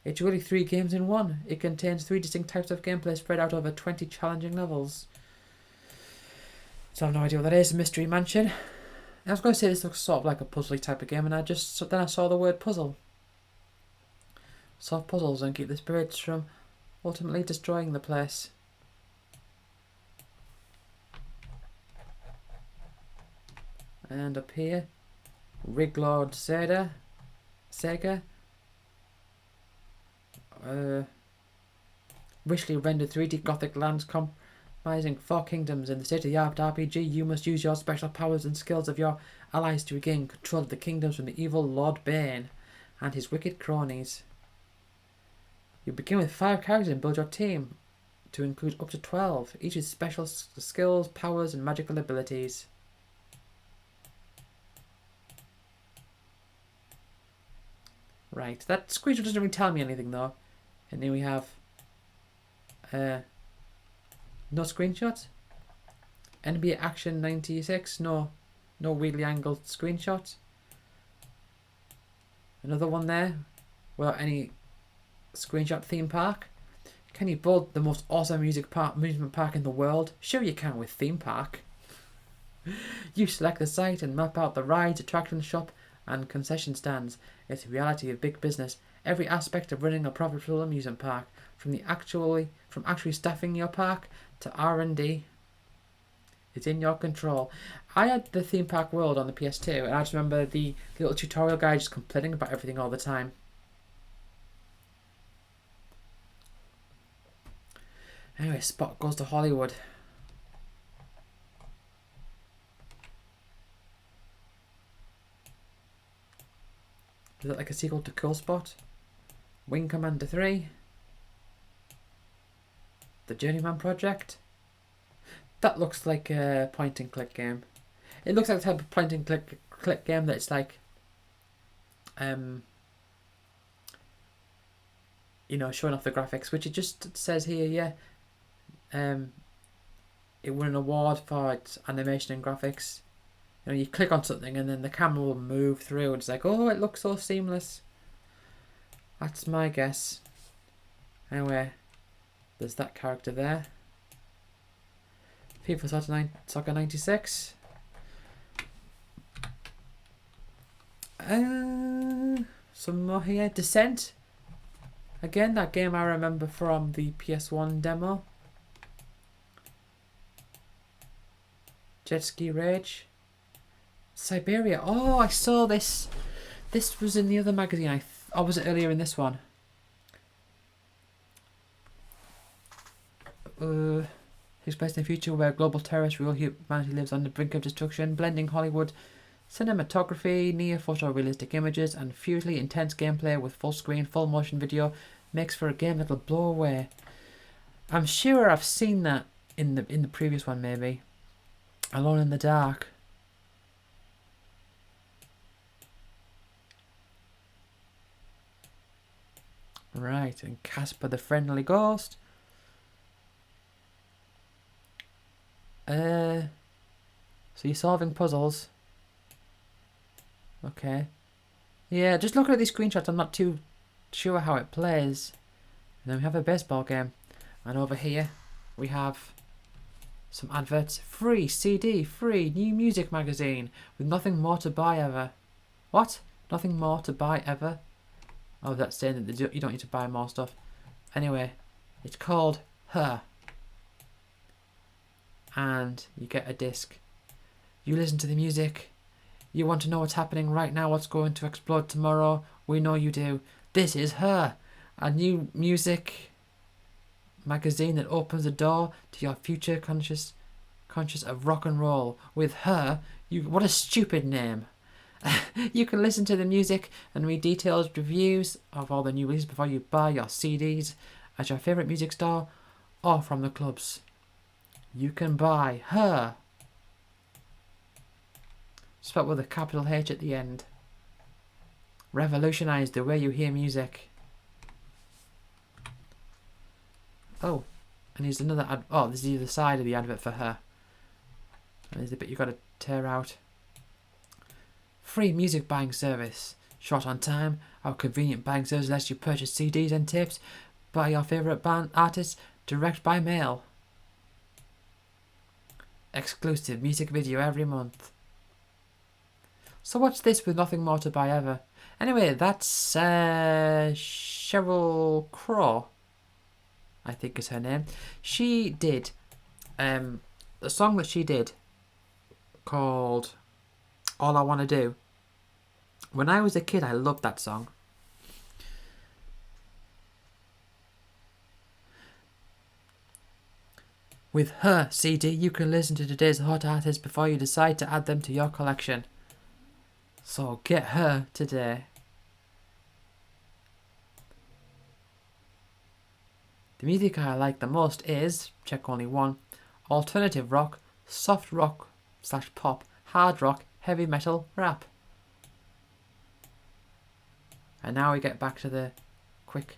It's really 3 games in one. It contains 3 distinct types of gameplay spread out over 20 challenging levels. So I have no idea what that is. Mystery Mansion. I was going to say this looks sort of like a puzzly type of game, and then I saw the word puzzle. solve puzzles and keep the spirits from ultimately destroying the place. And up here, Riglord Sega. Richly rendered 3D Gothic lands comprising 4 kingdoms in the state-of-the-art RPG. You must use your special powers and skills of your allies to regain control of the kingdoms from the evil Lord Bane and his wicked cronies. You begin with 5 characters and build your team to include up to 12, each with special skills, powers, and magical abilities. Right, that screenshot doesn't really tell me anything though. And here we have no screenshots. NBA Action 96, no weirdly angled screenshots. Another one there without any screenshot. Theme park. Can you build the most awesome amusement park in the world? Sure you can with theme park. You select the site and map out the rides, attraction shop, and concession stands. It's the reality of big business. Every aspect of running a profitable amusement park, from actually staffing your park to R&D, is in your control. I had the theme park world on the PS2, and I just remember the little tutorial guide just complaining about everything all the time. Anyway, Spot goes to Hollywood. Is it like a sequel to Cool Spot? Wing Commander 3? The Journeyman Project? That looks like a point and click game. It looks like the type of point and click game that's like, you know, showing off the graphics, which it just says here, yeah. It won an award for its animation and graphics. You know, you click on something and then the camera will move through. And it's like, oh, it looks so seamless. That's my guess. Anyway, there's that character there. FIFA Soccer 96. Some more here. Descent. Again, that game I remember from the PS1 demo. Jet Ski Rage. Siberia. Oh, I saw this. This was in the other magazine. Or was it earlier in this one? Takes place in the future where global terrestrial humanity lives on the brink of destruction, blending Hollywood cinematography, near photorealistic images, and fiercely intense gameplay with full screen, full motion video makes for a game that'll blow away. I'm sure I've seen that in the previous one, maybe. Alone in the Dark. Right, and Casper the Friendly Ghost. So you're solving puzzles. Okay. Yeah, just looking at these screenshots, I'm not too sure how it plays. And then we have a baseball game. And over here, we have some adverts. Free CD, free new music magazine with nothing more to buy ever. What? Nothing more to buy ever? Oh, that's saying that you don't need to buy more stuff. Anyway, it's called Her. And you get a disc. You listen to the music. You want to know what's happening right now, what's going to explode tomorrow. We know you do. This is Her, a new music magazine that opens the door to your future conscious of rock and roll. With Her, what a stupid name. You can listen to the music and read detailed reviews of all the new releases before you buy your CDs at your favourite music store or from the clubs. You can buy Her, spelled with a capital H at the end. Revolutionise the way you hear music. Oh, and here's another ad. Oh, this is the other side of the advert for Her. And there's the bit you've got to tear out. Free music buying service. Short on time. Our convenient buying service lets you purchase CDs and tapes by your favourite band artists direct by mail. Exclusive music video every month. So what's this with nothing more to buy ever? Anyway, that's Sheryl Crow, I think is her name. She did the song that she did called All I Wanna Do. When I was a kid, I loved that song. With her CD, you can listen to today's hot artists before you decide to add them to your collection. So get her today. The music I like the most is, check only one, alternative rock, soft rock / pop, hard rock, heavy metal, rap. And now we get back to the quick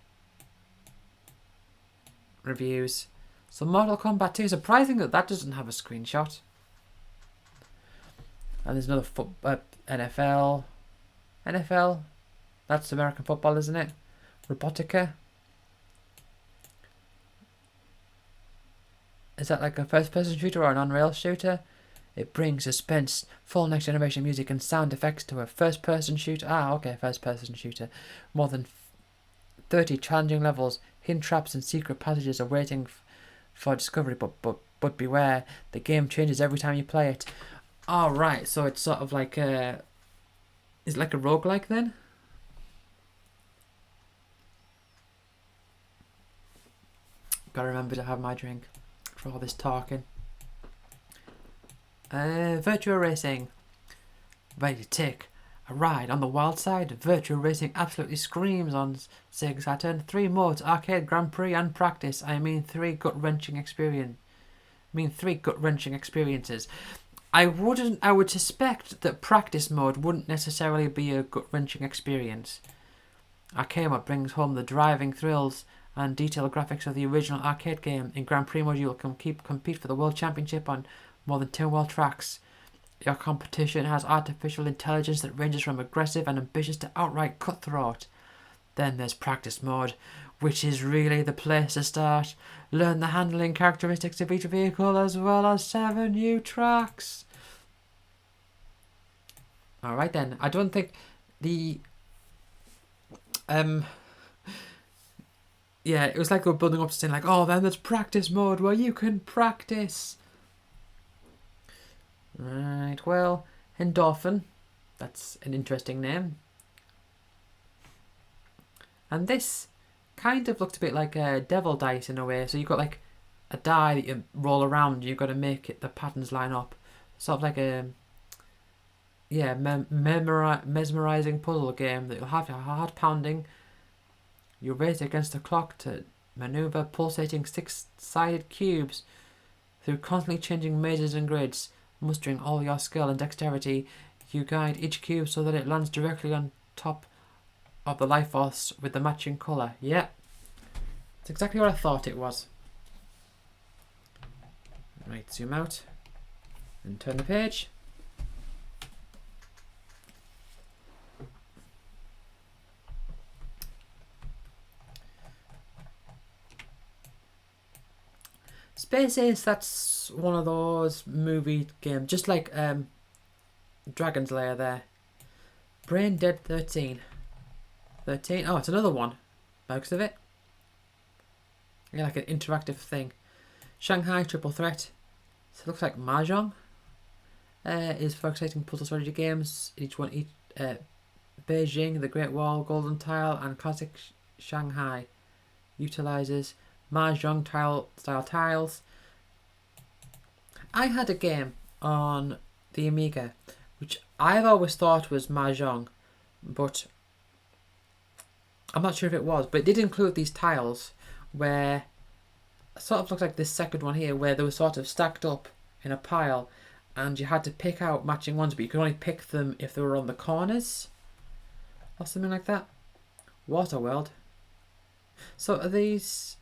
reviews. So Mortal Kombat 2, surprising that doesn't have a screenshot. And there's another NFL. NFL? That's American football, isn't it? Robotica. Is that like a first-person shooter or an on-rail shooter? It brings suspense, full next-generation music and sound effects to a first-person shooter. Ah, okay, first-person shooter. More than 30 challenging levels, hidden traps and secret passages are waiting for discovery, but beware, the game changes every time you play it. Alright, so it's sort of like a... Is it like a roguelike then? Gotta remember to have my drink for all this talking. Virtual Racing. Ready to take a ride on the wild side? Virtual Racing absolutely screams on Sega Saturn. 3 modes, arcade, Grand Prix and practice. I mean 3 gut-wrenching experiences. I would suspect that practice mode wouldn't necessarily be a gut-wrenching experience. Arcade mode brings home the driving thrills and detailed graphics of the original arcade game. In Grand Prix mode, you'll compete for the World Championship on more than 10 world tracks. Your competition has artificial intelligence that ranges from aggressive and ambitious to outright cutthroat. Then there's practice mode, which is really the place to start. Learn the handling characteristics of each vehicle as well as 7 new tracks. Alright then, I don't think the... Yeah, it was like they were building up to saying like, oh, then there's practice mode where you can practice. Right, well, Endorphin. That's an interesting name. And this kind of looked a bit like a devil dice in a way. So you've got like a die that you roll around. You've got to make it the patterns line up. Sort of like a mesmerizing puzzle game that you'll have your heart pounding. You race against the clock to maneuver pulsating 6-sided cubes through constantly changing mazes and grids. Mustering all your skill and dexterity, you guide each cube so that it lands directly on top of the life force with the matching colour. Yeah, it's exactly what I thought it was. Right, zoom out and turn the page. Space Ace, that's one of those movie games, just like Dragon's Lair there. Brain Dead 13. Oh, it's another one. Looks of it. Yeah, like an interactive thing. Shanghai Triple Threat. So it looks like Mahjong. Is for exciting puzzle strategy games. Beijing, the Great Wall, Golden Tile, and Classic Shanghai utilizes Mahjong style tiles. I had a game on the Amiga which I've always thought was Mahjong, but I'm not sure if it was, but it did include these tiles where it sort of looks like this second one here where they were sort of stacked up in a pile and you had to pick out matching ones, but you could only pick them if they were on the corners or something like that. Waterworld. So are these...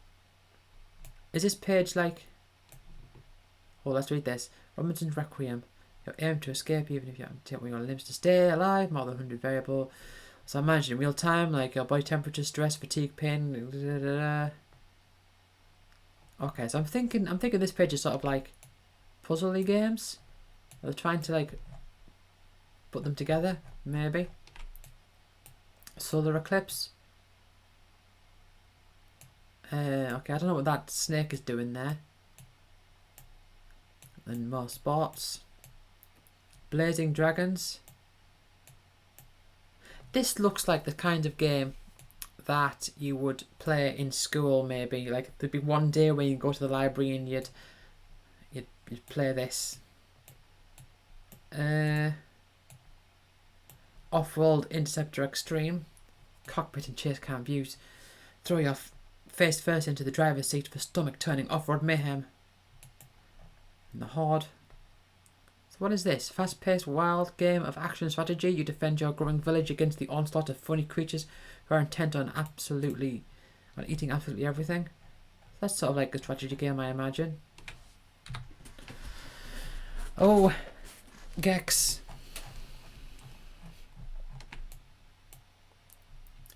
Is this page like... Oh, let's read this. Robinson's Requiem. You aim to escape even if you have to take one of your limbs to stay alive. More than 100 variable. So I manage in real time, like your body temperature, stress, fatigue, pain. Okay, so I'm thinking this page is sort of like puzzly games. They're trying to like put them together, maybe. Solar eclipse. Okay, I don't know what that snake is doing there. And more sports. Blazing Dragons. This looks like the kind of game that you would play in school, maybe. Like, there'd be one day where you go to the library and you'd play this. Off-road Interceptor Extreme. Cockpit and chase cam views. Throw your face first into the driver's seat for stomach-turning off-road mayhem. And the Horde. So what is this? Fast-paced, wild game of action strategy. You defend your growing village against the onslaught of funny creatures who are intent on eating absolutely everything. That's sort of like a strategy game, I imagine. Oh, Gex.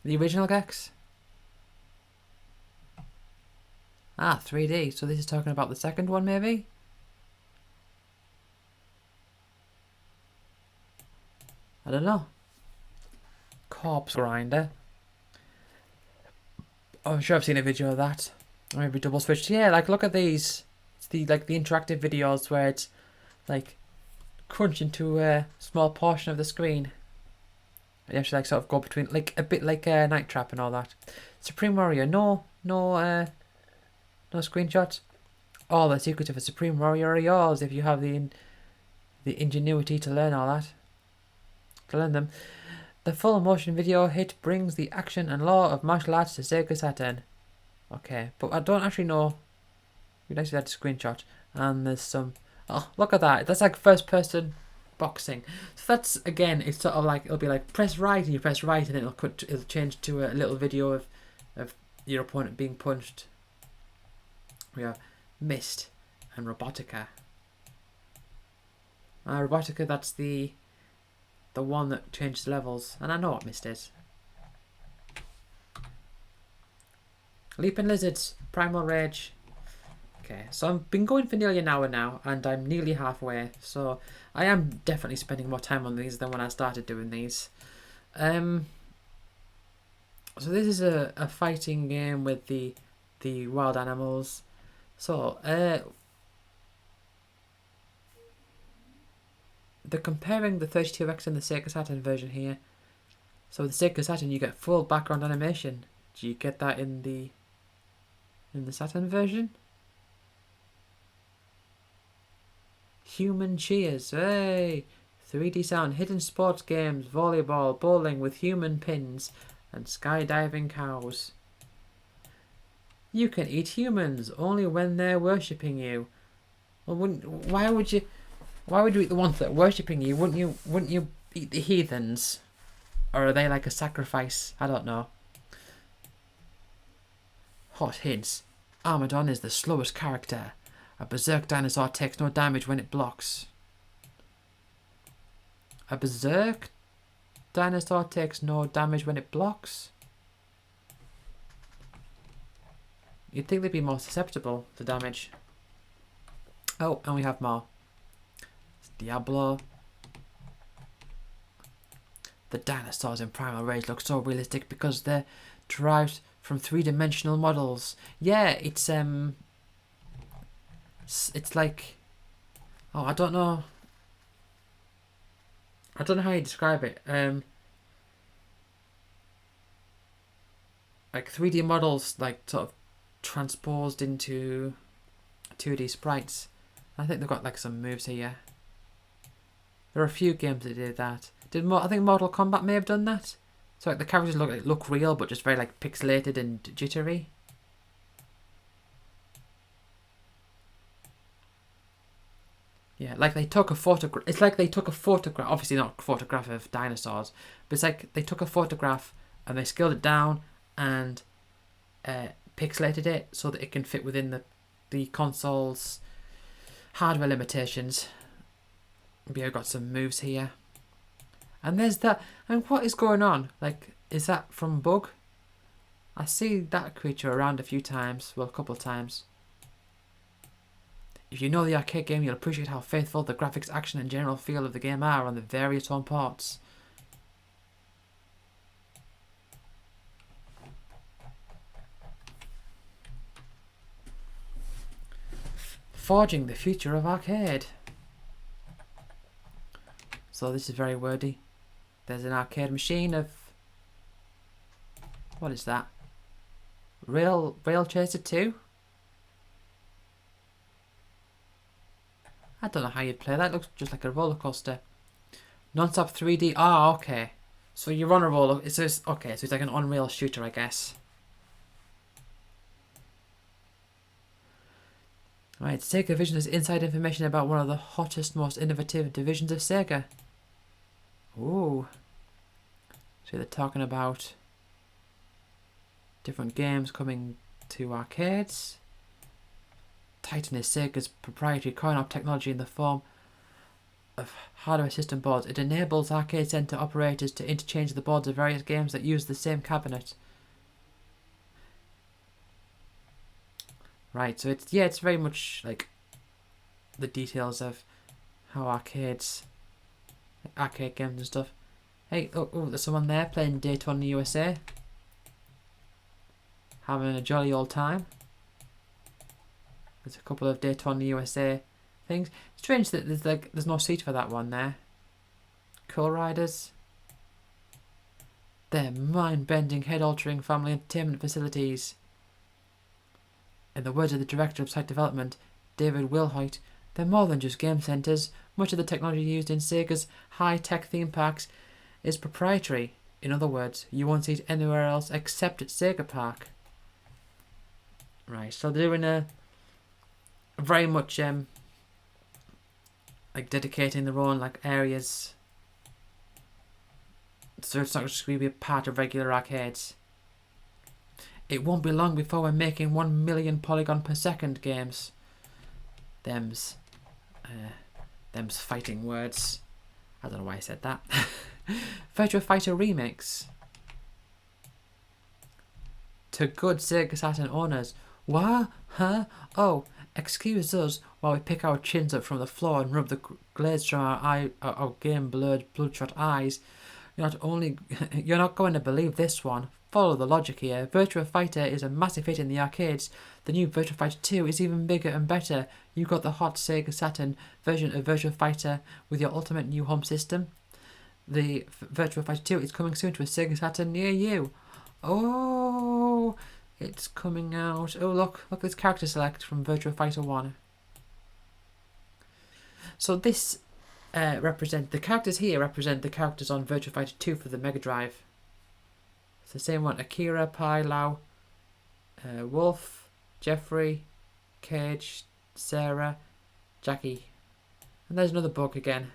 The original Gex? Ah, 3D. So this is talking about the second one, maybe? I don't know. Corpse Grinder. Oh, I'm sure I've seen a video of that. Or maybe Double Switch. Yeah, like, look at these. It's the interactive videos where it's like crunch into a small portion of the screen. You have to like sort of go between, like a bit like Night Trap and all that. Supreme Warrior, no screenshots. All the secrets of a Supreme Warrior are yours if you have the ingenuity to learn all that. To learn them. The full motion video hit brings the action and lore of martial arts to Sega Saturn. Okay, but I don't actually know. You'd actually have to screenshot. And there's some. Oh, look at that. That's like first person boxing. So that's, again, it's sort of like, it'll be like press right and you press right and it'll change to a little video of your opponent being punched. We have Mist and Robotica. Robotica, that's the one that changes levels, and I know what Mist is. Leaping Lizards, Primal Rage. Okay, so I've been going for nearly an hour now, and I'm nearly halfway, so I am definitely spending more time on these than when I started doing these. So this is a fighting game with the wild animals. So, they're comparing the 32X and the Sega Saturn version here. So with the Sega Saturn you get full background animation. Do you get that in the Saturn version? Human cheers, hey! 3D sound, hidden sports games, volleyball, bowling with human pins, and skydiving cows. You can eat humans only when they're worshipping you. Well, why would you eat the ones that are worshipping you? Wouldn't you eat the heathens? Or are they like a sacrifice? I don't know. Hot hints. Armadon is the slowest character. A berserk dinosaur takes no damage when it blocks. A berserk dinosaur takes no damage when it blocks? You'd think they'd be more susceptible to damage. Oh, and we have more. Diablo. The dinosaurs in Primal Rage look so realistic because they're derived from three-dimensional models. Yeah, it's like, oh, I don't know how you describe it. Like 3D models, like sort of transposed into 2D sprites. I think they've got like some moves here. There are a few games that did that. I think Mortal Kombat may have done that. So like the characters look real, but just very like pixelated and jittery. Yeah, like they took a photograph. It's like they took a photograph. Obviously not a photograph of dinosaurs, but it's like they took a photograph and they scaled it down and pixelated it so that it can fit within the console's hardware limitations. Maybe I've got some moves here. And there's that. And what is going on? Like, is that from Bug? I see that creature around a few times. Well, a couple of times. If you know the arcade game, you'll appreciate how faithful the graphics, action and general feel of the game are on the various home ports. Forging the future of arcade. So this is very wordy. There's an arcade machine of... What is that? Rail Chaser 2? I don't know how you'd play that. It looks just like a roller coaster. Non-stop 3D. Ah, okay. So you're on a roller. It's just, okay, so it's like an on-rail shooter, I guess. Right, Sega Vision has inside information about one of the hottest, most innovative divisions of Sega. Ooh. So they're talking about different games coming to arcades. Titan is Sega's proprietary coin-op technology in the form of hardware system boards. It enables arcade center operators to interchange the boards of various games that use the same cabinet. Right, so it's very much like the details of how arcade games and stuff. Hey, oh, there's someone there playing Daytona USA. Having a jolly old time. There's a couple of Daytona USA things. Strange that there's no seat for that one there. Cool Riders. They're mind-bending, head-altering family entertainment facilities. In the words of the director of site development, David Wilhoit, they're more than just game centres. Much of the technology used in Sega's high-tech theme parks is proprietary. In other words, you won't see it anywhere else except at Sega Park. Right, so they're doing a very much like dedicating their own like areas, so it's not just going to be a part of regular arcades. It won't be long before we're making 1 million polygon per second games. Them's fighting words. I don't know why I said that. Virtua Fighter Remix. To good Sega Saturn owners. What? Huh? Oh, excuse us while we pick our chins up from the floor and rub the glaze from our game-blurred, bloodshot eyes. You're not going to believe this one. Follow the logic here. Virtua Fighter is a massive hit in the arcades. The new Virtua Fighter 2 is even bigger and better. You got the hot Sega Saturn version of Virtua Fighter with your ultimate new home system. The Virtua Fighter 2 is coming soon to a Sega Saturn near you. Oh, it's coming out. Oh, look at this character select from Virtua Fighter 1. So this the characters here represent the characters on Virtua Fighter 2 for the Mega Drive. It's the same one: Akira, Pai, Lau, Wolf, Jeffrey, Cage, Sarah, Jackie. And there's another bug again.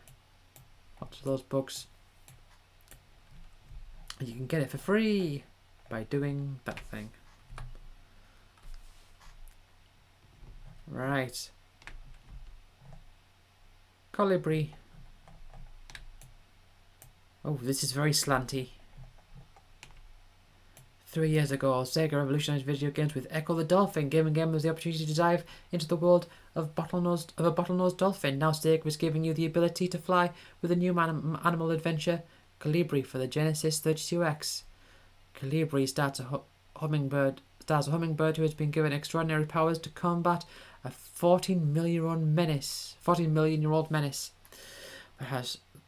Lots of those bugs. And you can get it for free by doing that thing. Right. Colibri. Oh, this is very slanty. 3 years ago, Sega revolutionized video games with Echo the Dolphin, giving gamers the opportunity to dive into the world of a bottlenose dolphin. Now Sega is giving you the ability to fly with a new animal adventure, Colibri, for the Genesis 32X. Colibri stars a hummingbird who has been given extraordinary powers to combat a 14-million-year-old menace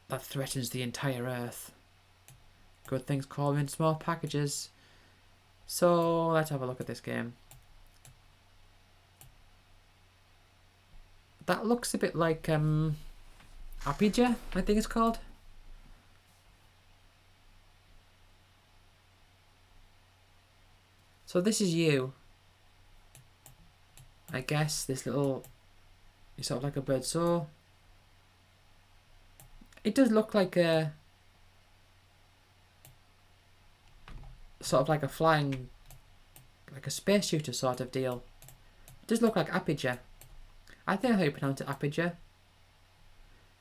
that threatens the entire Earth. Good things come in small packages. So let's have a look at this game. That looks a bit like RPG, I think it's called. So this is you. I guess this little, you're sort of like a bird. So it does look like a sort of like a flying, like a space shooter sort of deal. It does look like Apogee. I think how you pronounce it, Apogee.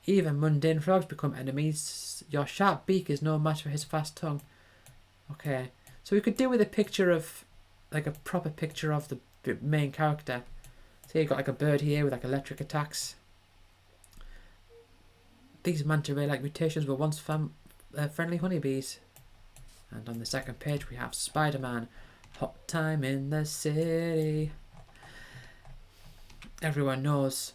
Even mundane frogs become enemies. Your sharp beak is no match for his fast tongue. Okay, so we could do with a picture of, like a proper picture of the main character. So you've got like a bird here with like electric attacks. These manta ray-like mutations were once friendly honeybees. And on the second page we have Spider-Man. Hot time in the city. Everyone knows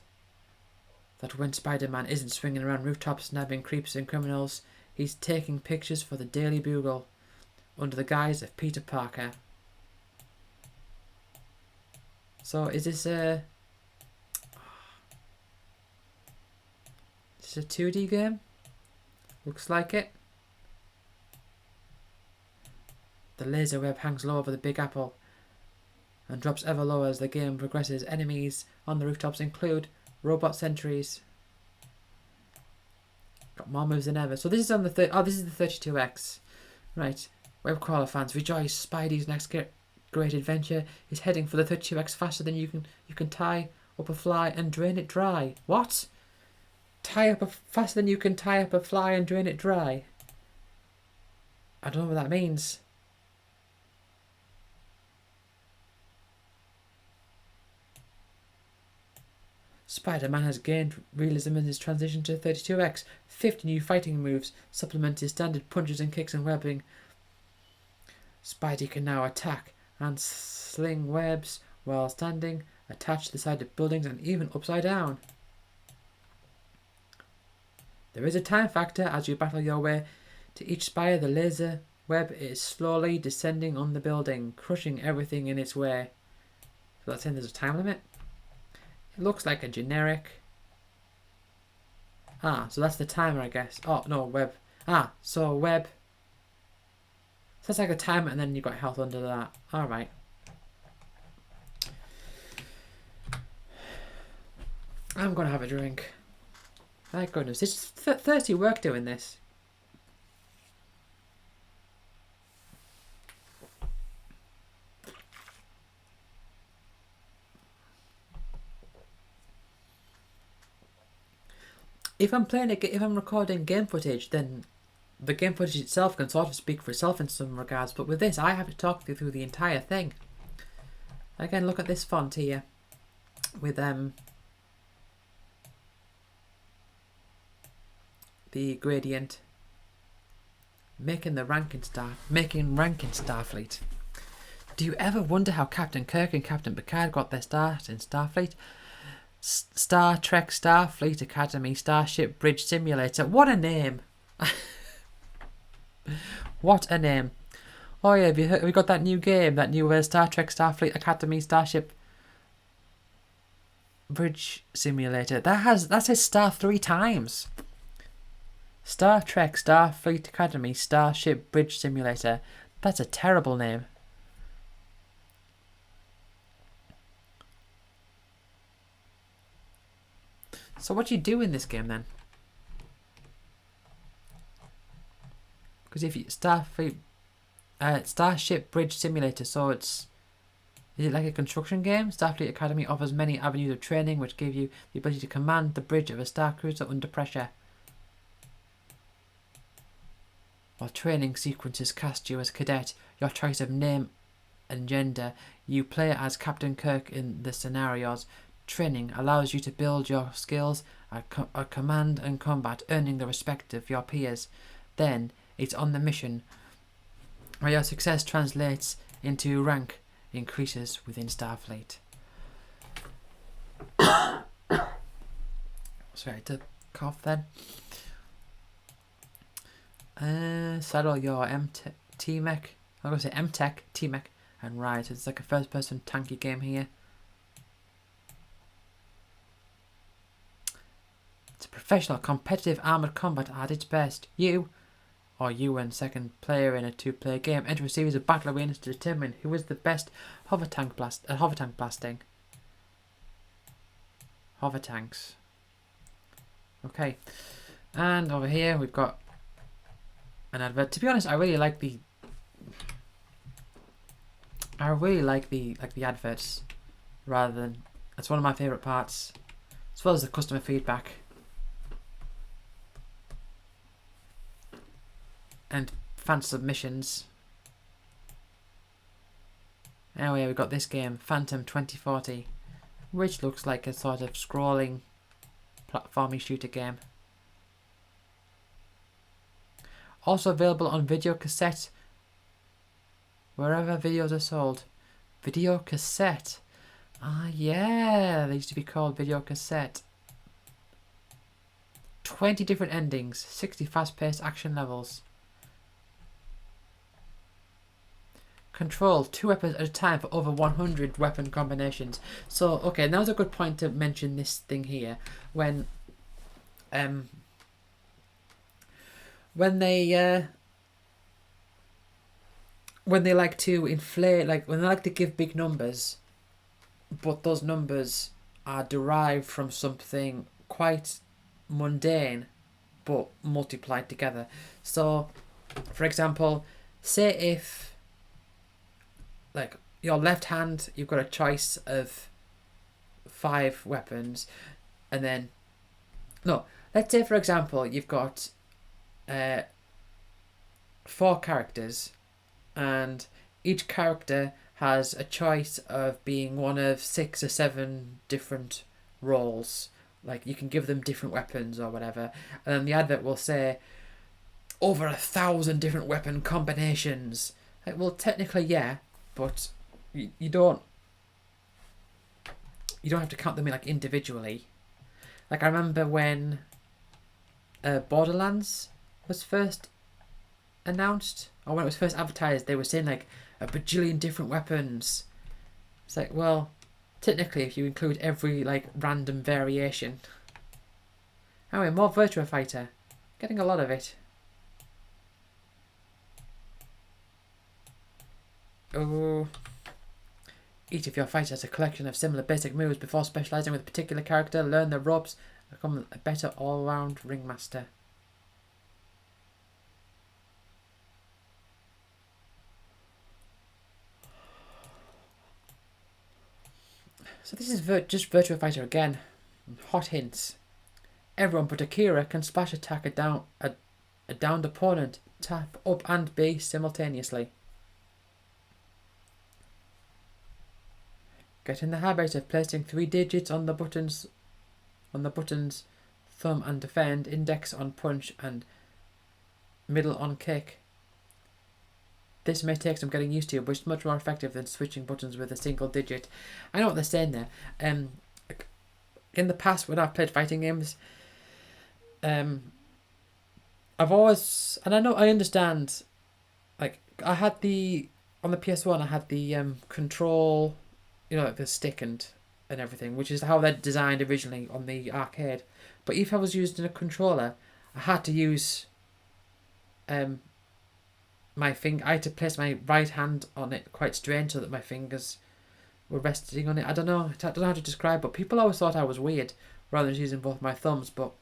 that when Spider-Man isn't swinging around rooftops nabbing creeps and criminals, he's taking pictures for the Daily Bugle under the guise of Peter Parker. So is this a 2D game? Looks like it. The laser web hangs low over the Big Apple and drops ever lower as the game progresses. Enemies on the rooftops include robot sentries. Got more moves than ever. So this is on the this is the 32X. Right. Webcrawler fans rejoice. Spidey's next great adventure is heading for the 32X faster than you can tie up a fly and drain it dry. What? Faster than you can tie up a fly and drain it dry. I don't know what that means. Spider-Man has gained realism in his transition to 32X. 50 new fighting moves supplement his standard punches and kicks and webbing. Spidey can now attack and sling webs while standing, attached to the side of buildings and even upside down. There is a time factor as you battle your way to each spire. The laser web is slowly descending on the building, crushing everything in its way. So that's saying there's a time limit? It looks like a generic... so that's the timer, I guess. Oh, no, web. So web. So that's like a timer and then you've got health under that. Alright. I'm going to have a drink. My goodness, it's thirsty work doing this. If I'm recording game footage, then the game footage itself can sort of speak for itself in some regards. But with this, I have to talk you through the entire thing. Again, look at this font here, with the gradient, making Rankin Starfleet. Do you ever wonder how Captain Kirk and Captain Picard got their start in Starfleet? Star Trek Starfleet Academy Starship Bridge Simulator. What a name! What a name! Oh yeah, have you got that new game? That new Star Trek Starfleet Academy Starship Bridge Simulator. That says star 3 times. Star Trek Starfleet Academy Starship Bridge Simulator. That's a terrible name. So what do you do in this game then? Because if you Starship Bridge Simulator, so is it like a construction game? Starfleet Academy offers many avenues of training which give you the ability to command the bridge of a star cruiser under pressure. While training sequences cast you as cadet, your choice of name and gender, you play as Captain Kirk in the scenarios. Training allows you to build your skills at command and combat, earning the respect of your peers. Then it's on the mission, where your success translates into rank increases within Starfleet. Sorry to cough then. Saddle your T-Mech. I'm going to say M-Tech, T-Mech, and ride. It's like a first-person tanky game here. It's a professional, competitive armoured combat at its best. You and second player in a 2-player game enter a series of battle arenas to determine who is the best hover tank blasting. Hover tanks. Okay, and over here we've got an advert. To be honest, I really like the adverts rather than. It's one of my favourite parts, as well as the customer feedback. And fan submissions. Anyway, we've got this game, Phantom 2040. which looks like a sort of scrolling platforming shooter game. Also available on video cassette, wherever videos are sold. Video cassette. Ah, yeah, they used to be called video cassette. 20 different endings, 60 fast-paced action levels. Control 2 weapons at a time for over 100 weapon combinations. So, okay, now's a good point to mention this thing here. When they like to inflate, like when they like to give big numbers, but those numbers are derived from something quite mundane but multiplied together. So, for example, say if, like, your left hand, you've got a choice of 5 weapons, and then, no, let's say, for example, you've got 4 characters, and each character has a choice of being one of 6 or 7 different roles. Like, you can give them different weapons or whatever, and then the advert will say over 1,000 different weapon combinations. Like, well, technically, yeah, but you don't have to count them in, like, individually. Like, I remember when Borderlands was first announced, or when it was first advertised, they were saying like a bajillion different weapons. It's like, well, technically, if you include every like random variation. Anyway, more Virtua Fighter. Getting a lot of it. Oh. Each of your fighters has a collection of similar basic moves. Before specialising with a particular character, learn the ropes, become a better all-round ringmaster. So this is just Virtua Fighter again. Hot hints. Everyone but Akira can splash attack a downed opponent, tap up and B simultaneously. Get in the habit of placing 3 digits on the buttons thumb and defend, index on punch and middle on kick. This may take some getting used to, but it's much more effective than switching buttons with a single digit. I know what they're saying there. In the past, when I've played fighting games, I've always, and I understand, like, I had on the PS1, I had the control, like the stick and everything, which is how they're designed originally on the arcade. But if I was using a controller, I had to use my finger. I had to place my right hand on it quite strange so that my fingers were resting on it. I don't know how to describe, but people always thought I was weird rather than using both my thumbs. But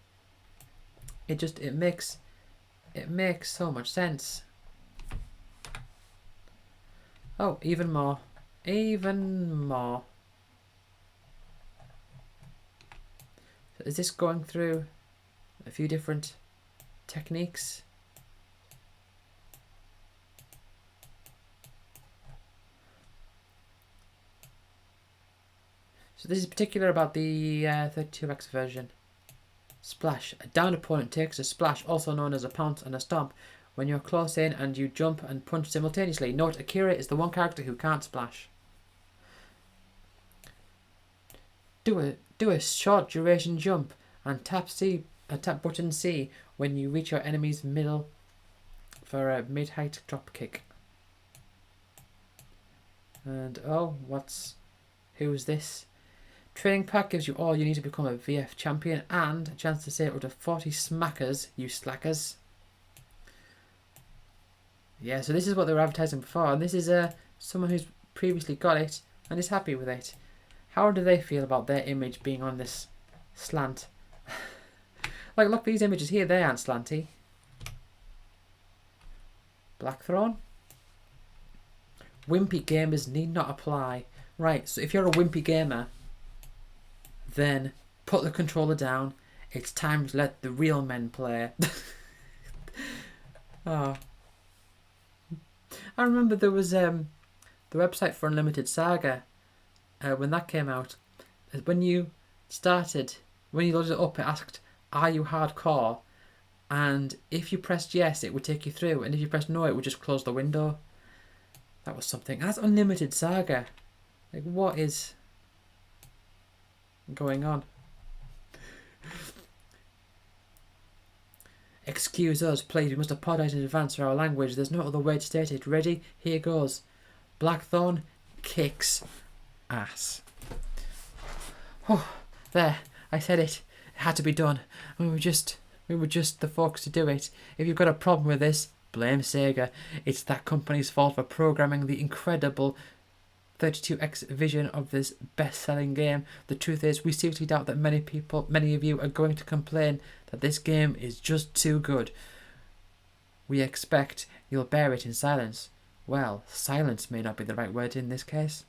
it makes so much sense. Oh, even more. So is this going through a few different techniques? So this is particular about the 32X version. Splash. A downed opponent takes a splash, also known as a pounce and a stomp, when you're close in and you jump and punch simultaneously. Note, Akira is the one character who can't splash. Do a short duration jump and tap button C when you reach your enemy's middle for a mid-height drop kick. And who's this? Training pack gives you all you need to become a VF champion and a chance to save up to 40 smackers, you slackers. Yeah, so this is what they were advertising before, and this is someone who's previously got it and is happy with it. How do they feel about their image being on this slant? Like, look, these images here, they aren't slanty. Blackthorn. Wimpy gamers need not apply. Right, so if you're a wimpy gamer, then put the controller down. It's time to let the real men play. Oh. I remember there was the website for Unlimited Saga when that came out, When you loaded it up, it asked, "Are you hardcore?" And if you pressed yes, it would take you through, and if you pressed no, it would just close the window. That was something. And that's unlimited Saga. Like, what is going on? Excuse us, please. We must apologise in advance for our language. There's no other way to state it. Ready? Here goes. Blackthorn kicks ass. Oh, there. I said it. It had to be done. We were just the folks to do it. If you've got a problem with this, blame Sega. It's that company's fault for programming the incredible 32X vision of this best-selling game. The truth is, we seriously doubt that many of you are going to complain that this game is just too good. We expect you'll bear it in silence. Well, silence may not be the right word in this case,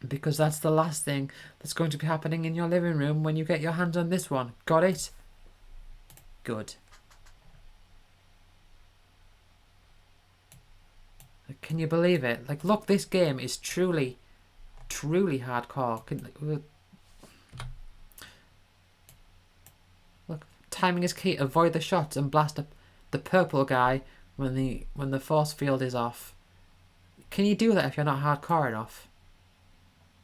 because that's the last thing that's going to be happening in your living room when you get your hands on this one. Got it? Good. Can you believe it? Like, look, this game is truly hardcore. Look, timing is key. Avoid the shots and blast up the purple guy when the force field is off. Can you do that if you're not hardcore enough?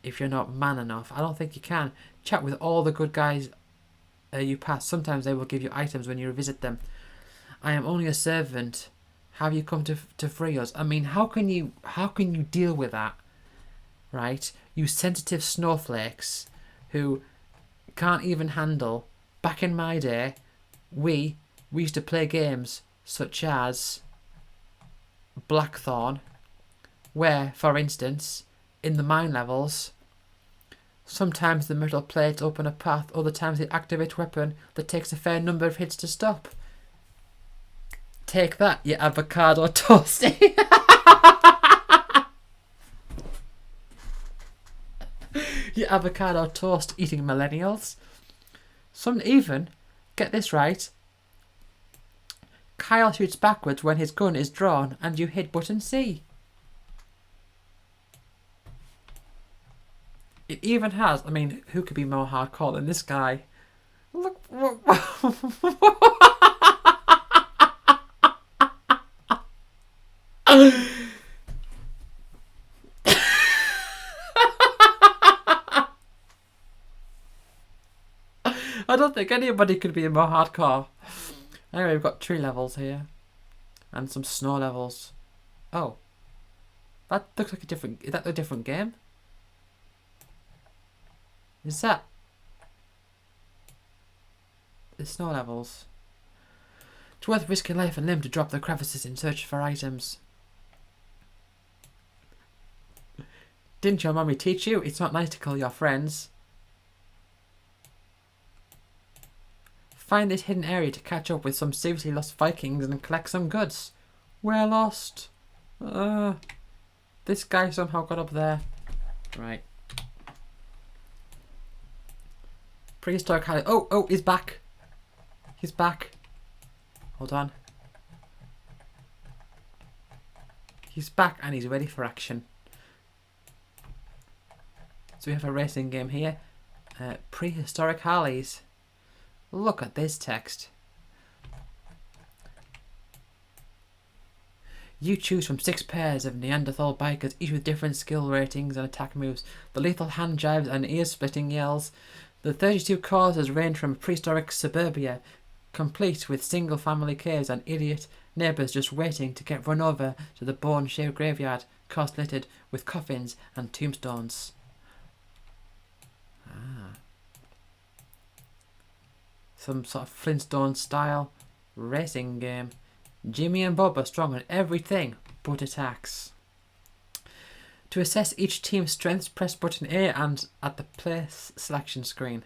If you're not man enough? I don't think you can. Chat with all the good guys you pass. Sometimes they will give you items when you visit them. I am only a servant. Have you come to free us? I mean, how can you deal with that, right? You sensitive snowflakes who can't even handle. Back in my day, we used to play games such as Blackthorn, where, for instance, in the mine levels, sometimes the metal plates open a path, other times they activate a weapon that takes a fair number of hits to stop. Take that, you avocado toasty. You avocado toast eating millennials. Some even, get this right, Kyle shoots backwards when his gun is drawn and you hit button C. It even has, I mean, who could be more hardcore than this guy? Look. I don't think anybody could be more hardcore. Anyway, we've got tree levels here. And some snow levels. Oh. That looks like is that a different game? Is that the snow levels? It's worth risking life and limb to drop the crevices in search for items. Didn't your mummy teach you? It's not nice to kill your friends. Find this hidden area to catch up with some seriously lost Vikings and collect some goods. We're lost. This guy somehow got up there. Right. Prehistoric Harley. Oh, he's back. He's back. Hold on. He's back and he's ready for action. So we have a racing game here. Prehistoric Harleys. Look at this text. You choose from 6 pairs of Neanderthal bikers, each with different skill ratings and attack moves. The lethal hand jibes and ear-splitting yells. The 32 courses range from prehistoric suburbia, complete with single-family caves and idiot neighbours just waiting to get run over, to the bone-shaped graveyard, cost-littered with coffins and tombstones. Some sort of Flintstone style racing game. Jimmy and Bob are strong on everything but attacks. To assess each team's strengths, press button A and at the place selection screen.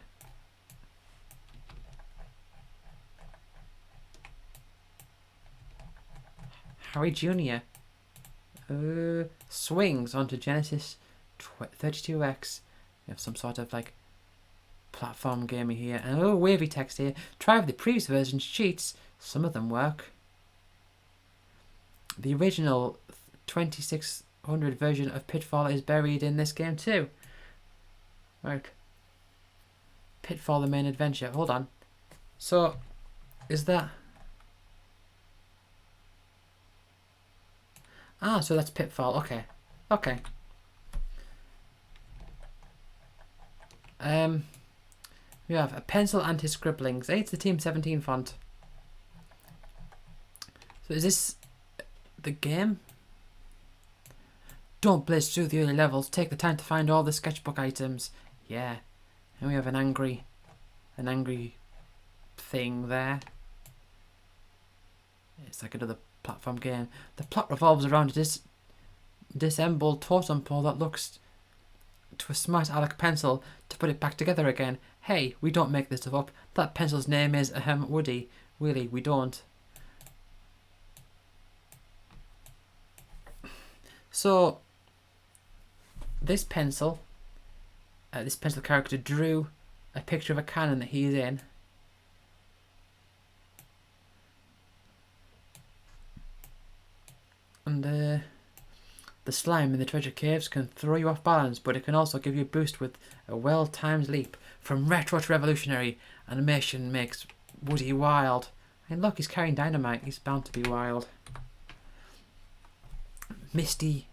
Harry Jr. Swings onto Genesis 32X. We have some sort of like platform game here, and a little wavy text here. Try with the previous version's cheats. Some of them work. The original 2600 version of Pitfall is buried in this game too. Right. Pitfall, the main adventure. Hold on. So, is that... Ah, so that's Pitfall. Okay. Okay. We have a pencil and his scribblings. Hey, it's the Team 17 font. So is this the game? Don't blaze through the early levels. Take the time to find all the sketchbook items. Yeah. And we have an angry thing there. It's like another platform game. The plot revolves around a disassembled totem pole that looks to a smart Alec pencil to put it back together again. Hey, we don't make this stuff up. That pencil's name is Woody. Really, we don't. So this pencil character drew a picture of a cannon that he's in. And the slime in the treasure caves can throw you off balance, but it can also give you a boost with a well-timed leap. From retro to revolutionary, animation makes Woody wild. And look, he's carrying dynamite. He's bound to be wild. Misty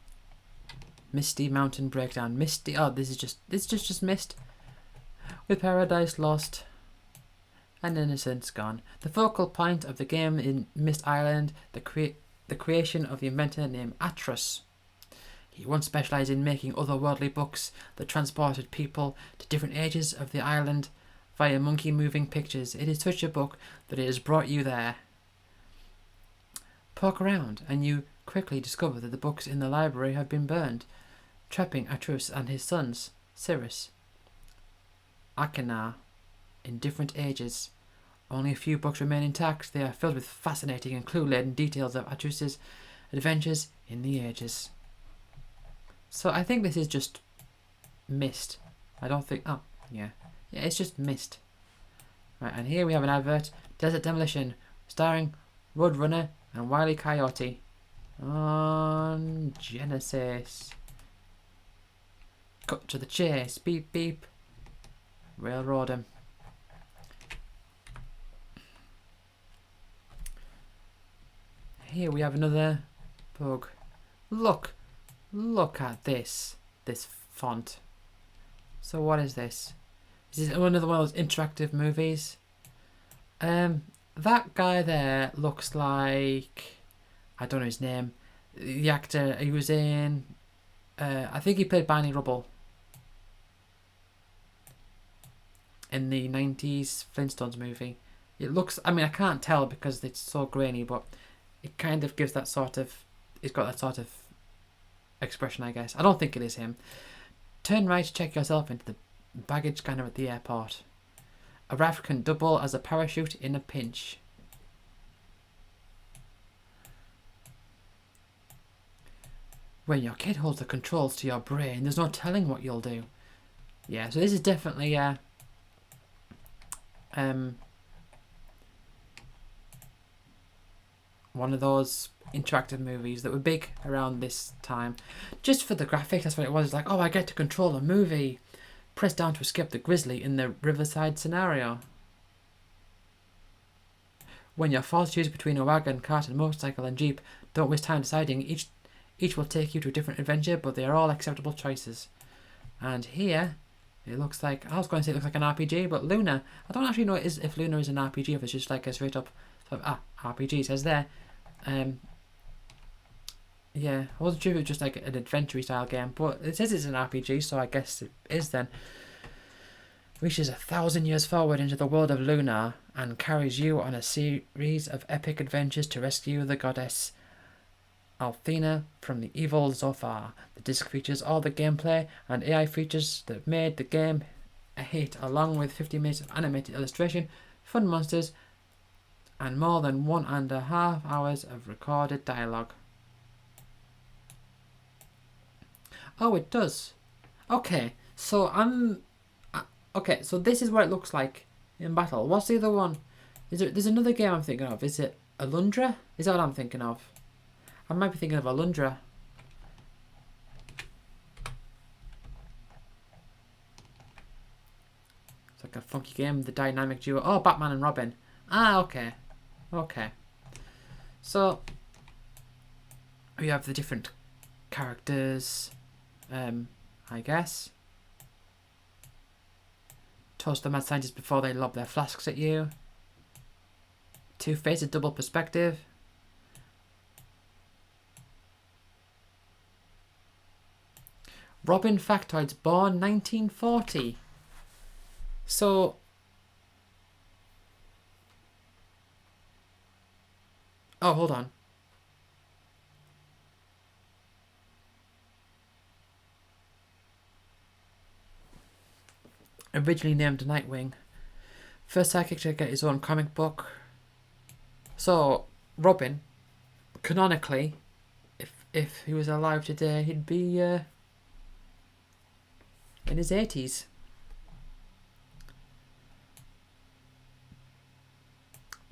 mountain breakdown. Misty. Oh, this is just mist. With paradise lost and innocence gone. The focal point of the game in Mist Island, the creation of the inventor named Atrus. He once specialised in making otherworldly books that transported people to different ages of the island via monkey moving pictures. It is such a book that it has brought you there. Poke around and you quickly discover that the books in the library have been burned, trapping Atrus and his sons, Cyrus, Akhenar, in different ages. Only a few books remain intact. They are filled with fascinating and clue-laden details of Atrus's adventures in the ages. So I think this is just mist. I don't think... Oh, yeah. Yeah, it's just mist. Right, and here we have an advert. Desert Demolition, starring Roadrunner and Wile E. Coyote. On Genesis. Cut to the chase. Beep, beep. Railroad him. Here we have another bug. Look at this font. So what is this? Is this another one of those interactive movies? That guy there looks like, I don't know his name. The actor, he was in, I think he played Barney Rubble in the 90s Flintstones movie. It looks, I mean, I can't tell because it's so grainy, but it kind of gives that sort of, it's got that sort of expression, I guess. I don't think it is him. Turn right to check yourself into the baggage scanner at the airport. A raft can double as a parachute in a pinch. When your kid holds the controls to your brain, there's no telling what you'll do. Yeah, so this is definitely one of those interactive movies that were big around this time. Just for the graphics, that's what it was. It's like, oh, I get to control a movie. Press down to escape the grizzly in the riverside scenario. When you're forced to choose between a wagon, cart, and motorcycle and jeep, don't waste time deciding. Each will take you to a different adventure, but they are all acceptable choices. And here, it looks like, I was going to say it looks like an RPG, but Luna. I don't actually know if Luna is an RPG, if it's just like a straight up sort of, RPG, it says there. Yeah, I wasn't sure if it was just like an adventure style game, but it says it's an RPG, so I guess it is then. Reaches 1,000 years forward into the world of Luna and carries you on a series of epic adventures to rescue the goddess Althena from the evil Zophar. The disc features all the gameplay and AI features that made the game a hit, along with 50 minutes of animated illustration, fun monsters, and more than 1.5 hours of recorded dialogue. Oh, it does. Okay, so okay, so this is what it looks like in battle. What's the other one? There's another game I'm thinking of. Is it Alundra? Is that what I'm thinking of? I might be thinking of Alundra. So like a funky game. The dynamic duo. Oh, Batman and Robin. Ah, okay. Okay. So, we have the different characters, I guess. Toast the mad scientists before they lob their flasks at you. Two-Face, a double perspective. Robin factoids, born 1940. So, oh, hold on. Originally named Nightwing. First sidekick to get his own comic book. So, Robin, canonically, if he was alive today, he'd be in his 80s.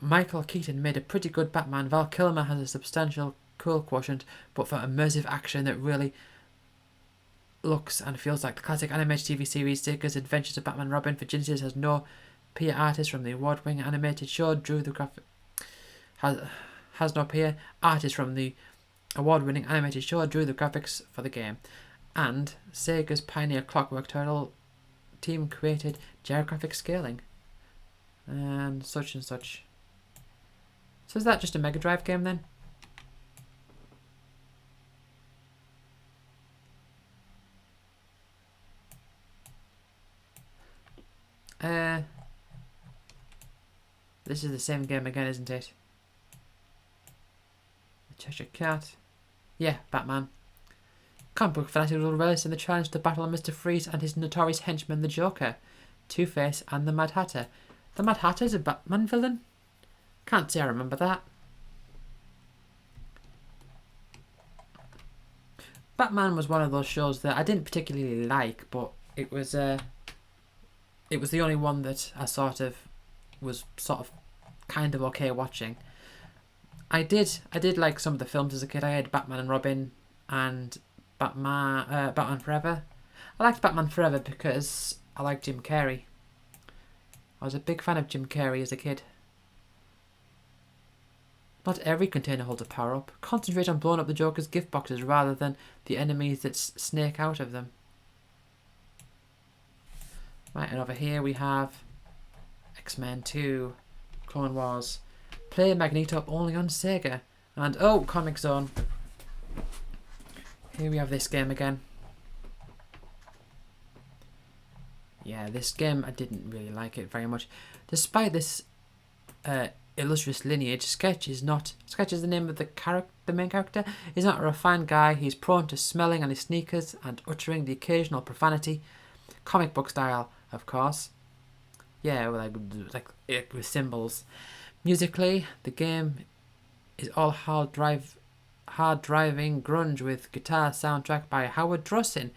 Michael Keaton made a pretty good Batman. Val Kilmer has a substantial cool quotient, but for immersive action that really looks and feels like the classic animated TV series Sega's Adventures of Batman and Robin. For Genesis has no peer artist from the award-winning animated show drew the graphic. Has no peer artist from the award-winning animated show drew the graphics for the game, and Sega's pioneer Clockwork Turtle team created geographic scaling and such and such. So is that just a Mega Drive game then? This is the same game again, isn't it? The Cheshire Cat. Yeah, Batman. Comic book fanatics will relish in the challenge to battle Mr. Freeze and his notorious henchman, the Joker, Two-Face, and the Mad Hatter. The Mad Hatter is a Batman villain? Can't say I remember that. Batman was one of those shows that I didn't particularly like, but it was the only one that I was kind of okay watching. I did like some of the films as a kid. I had Batman and Robin and Batman Forever. I liked Batman Forever because I liked Jim Carrey. I was a big fan of Jim Carrey as a kid. Not every container holds a power-up. Concentrate on blowing up the Joker's gift boxes rather than the enemies that snake out of them. Right, and over here we have X-Men 2, Clone Wars. Play Magneto only on Sega. And, oh, Comic Zone. Here we have this game again. Yeah, this game, I didn't really like it very much. Despite this illustrious lineage, Sketch is the name of the main character. He's not a refined guy. He's prone to smelling on his sneakers and uttering the occasional profanity. Comic book style, of course. Yeah, like with symbols. Musically, the game is all hard-driving grunge with guitar soundtrack by Howard Drossin.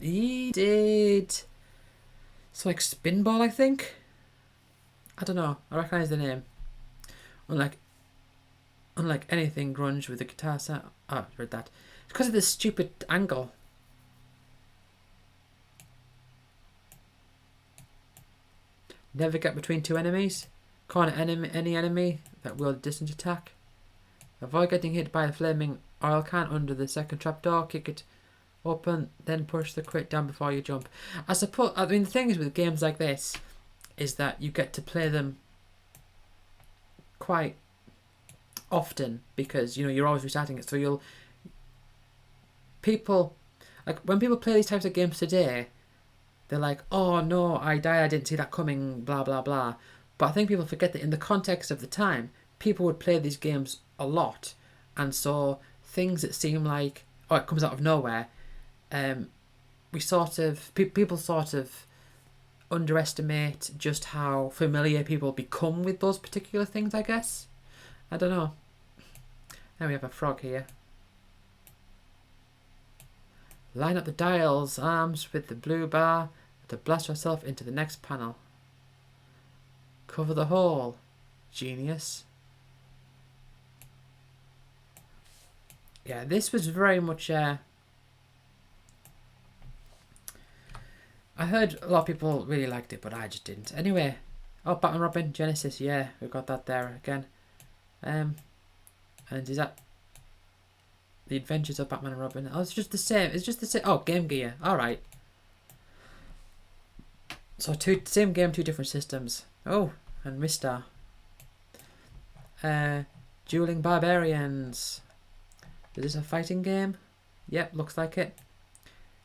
He did so like Spinball, I think. I don't know. I recognise the name. Unlike anything grunge with the guitar sound. Oh, I read that. It's because of this stupid angle. Never get between two enemies. Corner any enemy that will distance attack. Avoid getting hit by a flaming oil can under the second trapdoor. Kick it open, then push the crate down before you jump. I mean, the thing is with games like this is that you get to play them quite often because you're always restarting it. So when people play these types of games today, they're like, oh no, I died, I didn't see that coming, blah blah blah. But I think people forget that in the context of the time, people would play these games a lot, and so things that seem like, oh, it comes out of nowhere, people sort of underestimate just how familiar people become with those particular things, I guess. I don't know. Now we have a frog here. Line up the dials, arms with the blue bar to blast yourself into the next panel. Cover the hole. Genius. Yeah, this was very much I heard a lot of people really liked it, but I just didn't. Anyway, oh, Batman Robin Genesis, yeah, we've got that there again. And is that The Adventures of Batman and Robin? Oh, it's just the same. It's just the same. Oh, Game Gear. All right. So same game, 2 different systems. Oh, and Mistar. Dueling Barbarians. Is this a fighting game? Yep, looks like it.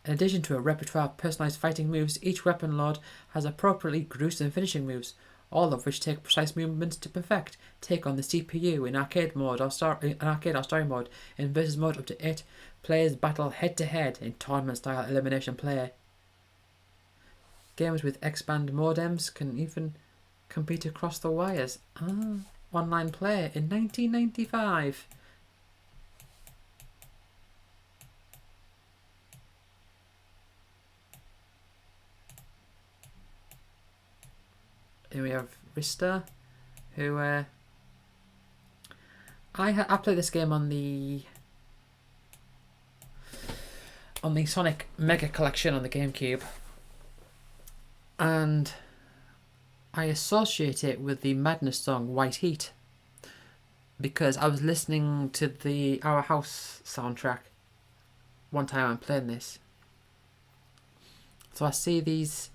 In addition to a repertoire of personalised fighting moves, each weapon lord has appropriately gruesome finishing moves, all of which take precise movements to perfect. Take on the CPU in arcade mode or story mode. In versus mode, up to 8 players battle head to head in tournament-style elimination play. Games with X-band modems can even compete across the wires. Online play in 1995. Here we have Rista, who I played this game on the Sonic Mega Collection on the GameCube, and I associate it with the Madness song White Heat because I was listening to the Our House soundtrack one time I'm playing this. So I see these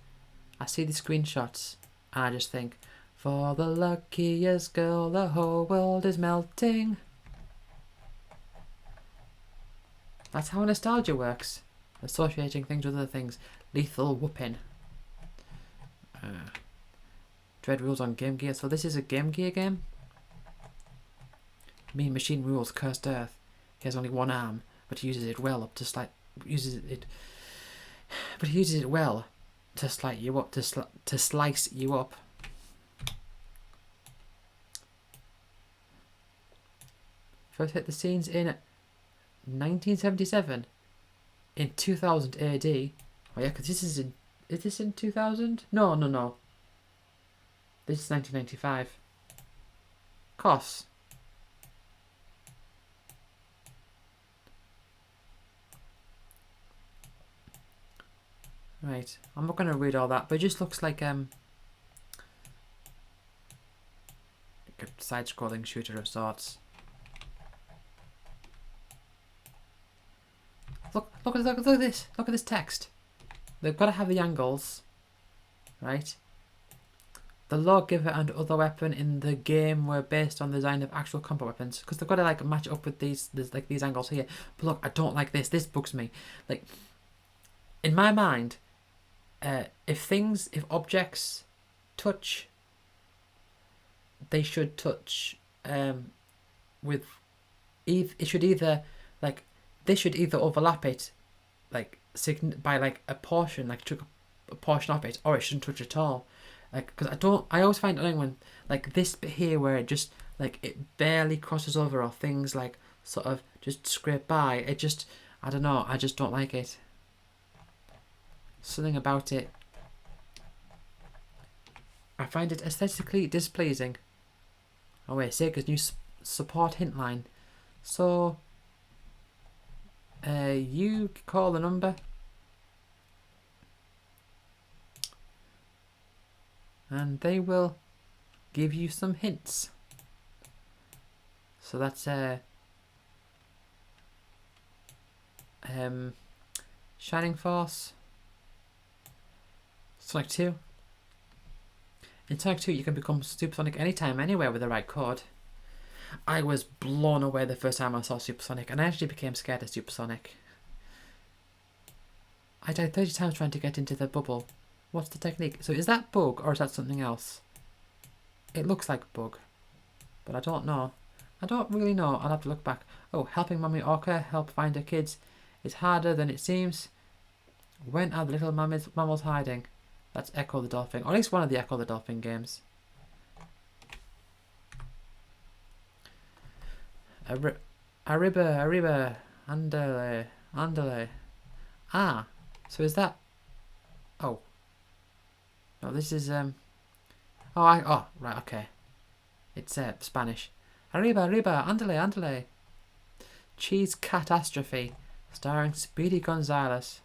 screenshots and I just think, for the luckiest girl the whole world is melting. That's how nostalgia works. Associating things with other things. Lethal Whooping. Dread Rules on Game Gear. So this is a Game Gear game? Mean Machine rules Cursed Earth. He has only one arm, but he uses it well uses it well to slice you up, to slice you up. First hit the scenes in 1977. In 2000 AD. Oh yeah, because is this in 2000? No. This is 1995. Costs. Right, I'm not going to read all that, but it just looks like a side-scrolling shooter of sorts. Look at this. Look at this text. They've got to have the angles, right? The lawgiver and other weapon in the game were based on the design of actual combat weapons, because they've got to like match up with these angles here. But look, I don't like this. This bugs me. Like, in my mind, if objects touch, they should touch with it should either like they should either overlap it like by like a portion, like took a portion of it, or it shouldn't touch at all. Like, because I always find it annoying when like this bit here where it just like it barely crosses over, or things like sort of just scrape by. It just, I don't know, I just don't like it. Something about it, I find it aesthetically displeasing. Oh wait, Sega's new support hint line. So, you call the number, and they will give you some hints. So that's Shining Force, Sonic 2. In Sonic 2 you can become Supersonic anytime, anywhere with the right code. I was blown away the first time I saw Supersonic, and I actually became scared of Supersonic. I died 30 times trying to get into the bubble. What's the technique? So is that bug, or is that something else? It looks like bug, but I don't know. I don't really know. I'll have to look back. Oh, helping Mummy Orca help find her kids is harder than it seems. When are the little mammals hiding? That's Echo the Dolphin, or at least one of the Echo the Dolphin games. Arriba, andale. Ah, so is that? Oh, no, this is right, okay. It's Spanish. Arriba, andale. Cheese Catastrophe, starring Speedy Gonzales.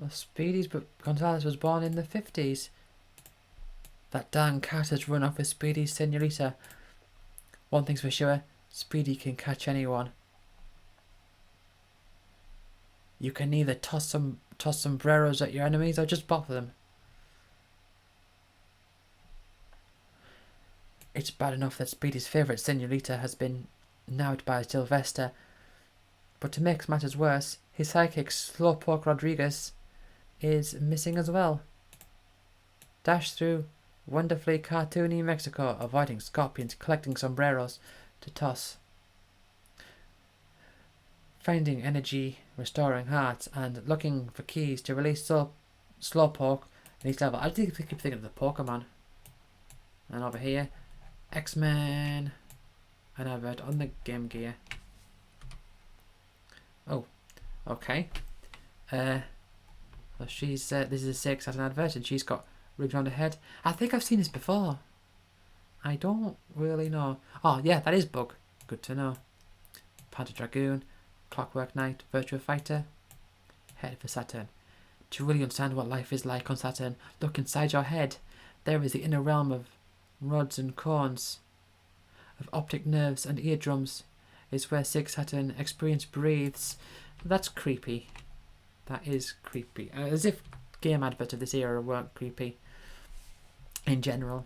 Well, Speedy's, but Gonzalez was born in the 50s. That damn cat has run off with Speedy's senorita. One thing's for sure, Speedy can catch anyone. You can either toss sombreros at your enemies or just bop them. It's bad enough that Speedy's favourite senorita has been nabbed by Sylvester, but to make matters worse, his sidekick Slowpoke Rodriguez is missing as well. Dash through wonderfully cartoony Mexico, avoiding scorpions, collecting sombreros to toss, finding energy, restoring hearts, and looking for keys to release Slowpoke in each level. I keep thinking of the Pokemon. And over here, X-Men, an advert on the Game Gear. Oh, okay. Well, she's this is a Sega Saturn advert, and she's got ribs on her head. I think I've seen this before. I don't really know. Oh yeah, that is Bug. Good to know. Panther Dragoon, Clockwork Knight, Virtua Fighter. Head for Saturn. To really understand what life is like on Saturn, look inside your head. There is the inner realm of rods and cones, of optic nerves and eardrums. Is where Sega Saturn experience breathes. That's creepy. That is creepy. As if game adverts of this era weren't creepy in general.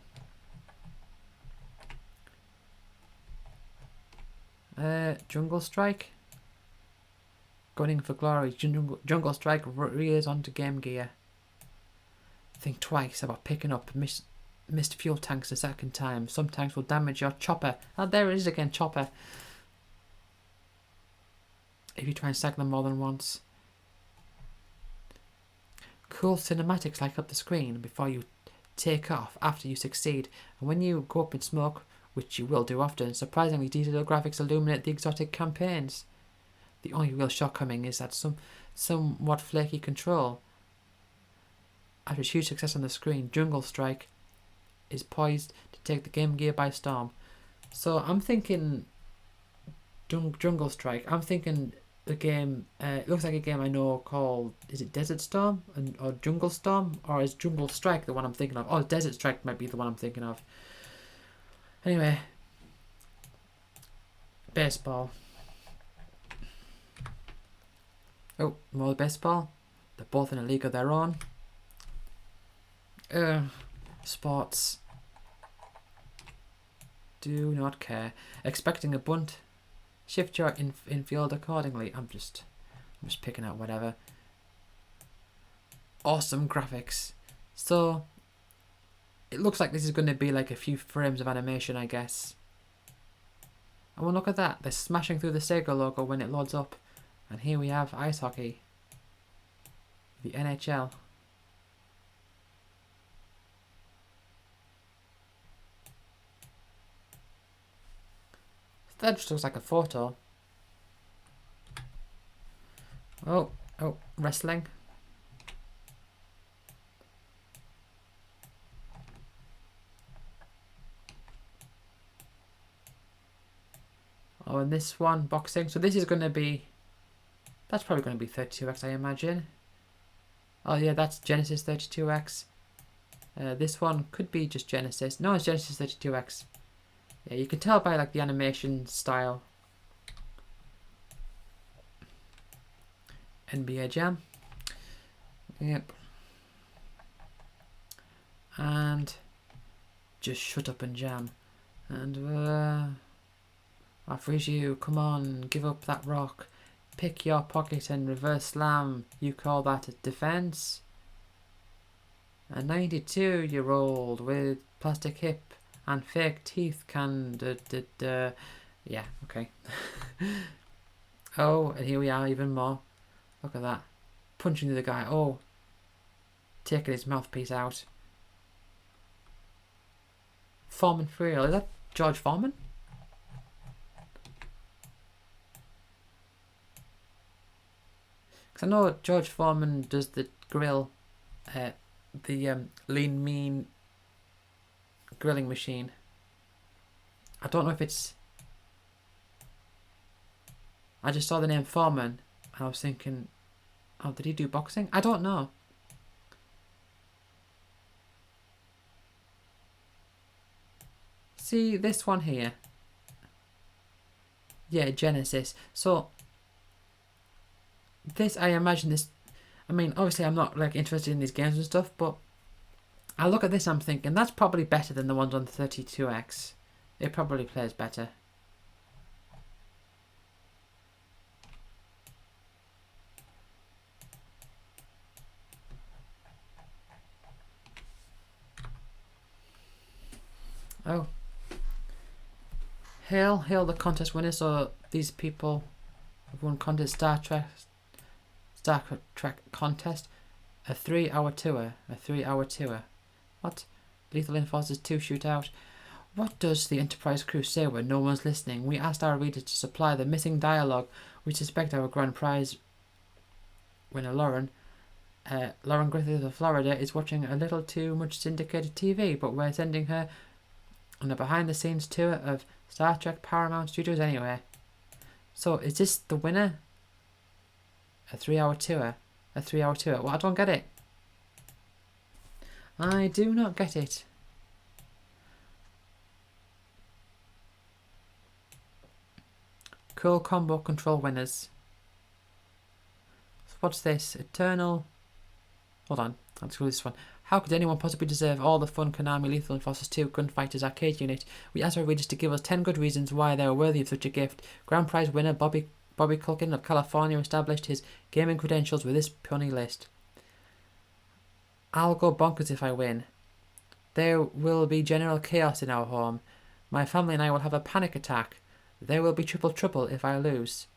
Jungle Strike. Gunning for glory. Jungle Strike rears onto Game Gear. Think twice about picking up missed fuel tanks a second time. Some tanks will damage your chopper. Oh, there it is again, chopper. If you try and stack them more than once. Cool cinematics light up the screen before you take off after you succeed. And when you go up in smoke, which you will do often, surprisingly detailed graphics illuminate the exotic campaigns. The only real shortcoming is that somewhat flaky control. After its huge success on the screen, Jungle Strike is poised to take the Game Gear by storm. So I'm thinking Jungle Strike. I'm thinking the game, it looks like a game I know called, is it Desert Storm or Jungle Storm? Or is Jungle Strike the one I'm thinking of? Oh, Desert Strike might be the one I'm thinking of. Anyway, baseball. Oh, more baseball. They're both in a league of their own. Sports. Do not care. Expecting a bunt. Shift your infield accordingly. I'm just picking out whatever. Awesome graphics. So it looks like this is going to be like a few frames of animation, I guess. And well, look at that. They're smashing through the Sega logo when it loads up. And here we have ice hockey. The NHL. That just looks like a photo. Oh, wrestling. Oh, and this one, boxing. So this is going to be, that's probably going to be 32X, I imagine. Oh yeah, that's Genesis 32X. This one could be just Genesis. No, it's Genesis 32X. Yeah, you can tell by like the animation style. NBA Jam. Yep. And just shut up and jam. And I freeze you. Come on, give up that rock. Pick your pocket and reverse slam. You call that a defense? A 92-year-old with plastic hip and fake teeth can yeah, okay. Oh, and here we are even more. Look at that. Punching the guy. Oh. Taking his mouthpiece out. Foreman for real. Is that George Foreman? Because I know George Foreman does the grill. The lean mean grilling machine. I don't know if it's, I just saw the name Foreman and I was thinking Oh, did he do boxing? I don't know. See this one here. Yeah, Genesis. So this, I imagine this. I mean, obviously, I'm not like interested in these games and stuff, but I look at this, I'm thinking that's probably better than the ones on 32X. It probably plays better. Oh. Hail the contest winners. So these people have won contest Star Trek contest. A 3-hour tour. A 3-hour tour. What? Lethal Enforcers 2 shootout. What does the Enterprise crew say when no one's listening? We asked our readers to supply the missing dialogue. We suspect our grand prize winner Lauren Griffith of Florida is watching a little too much syndicated TV, but we're sending her on a behind-the-scenes tour of Star Trek Paramount Studios anyway. So is this the winner? A 3-hour tour. A 3-hour tour. Well, I don't get it. I do not get it. Cool combo control winners. So what's this? Eternal. Hold on. Let's go this one. How could anyone possibly deserve all the fun Konami Lethal Enforcers 2 Gunfighters arcade unit? We asked our readers to give us 10 good reasons why they are worthy of such a gift. Grand prize winner Bobby Culkin of California established his gaming credentials with this puny list. I'll go bonkers if I win. There will be general chaos in our home. My family and I will have a panic attack. There will be triple trouble if I lose.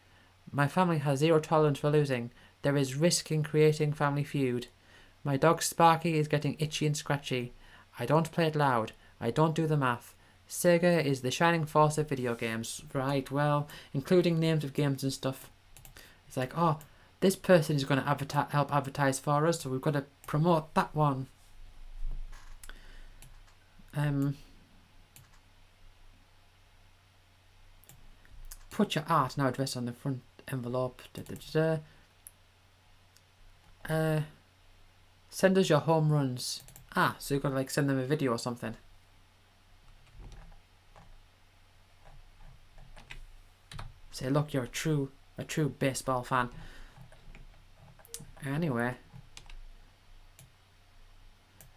My family has zero tolerance for losing. There is risk in creating family feud. My dog Sparky is getting itchy and scratchy. I don't play it loud. I don't do the math. Sega is the shining force of video games. Right, well, including names of games and stuff. It's like, oh, this person is going to help advertise for us, so we've got to promote that one. Put your art now address on the front envelope. Send us your home runs. So you've got to like send them a video or something. Say, look, you're a true baseball fan. Anyway.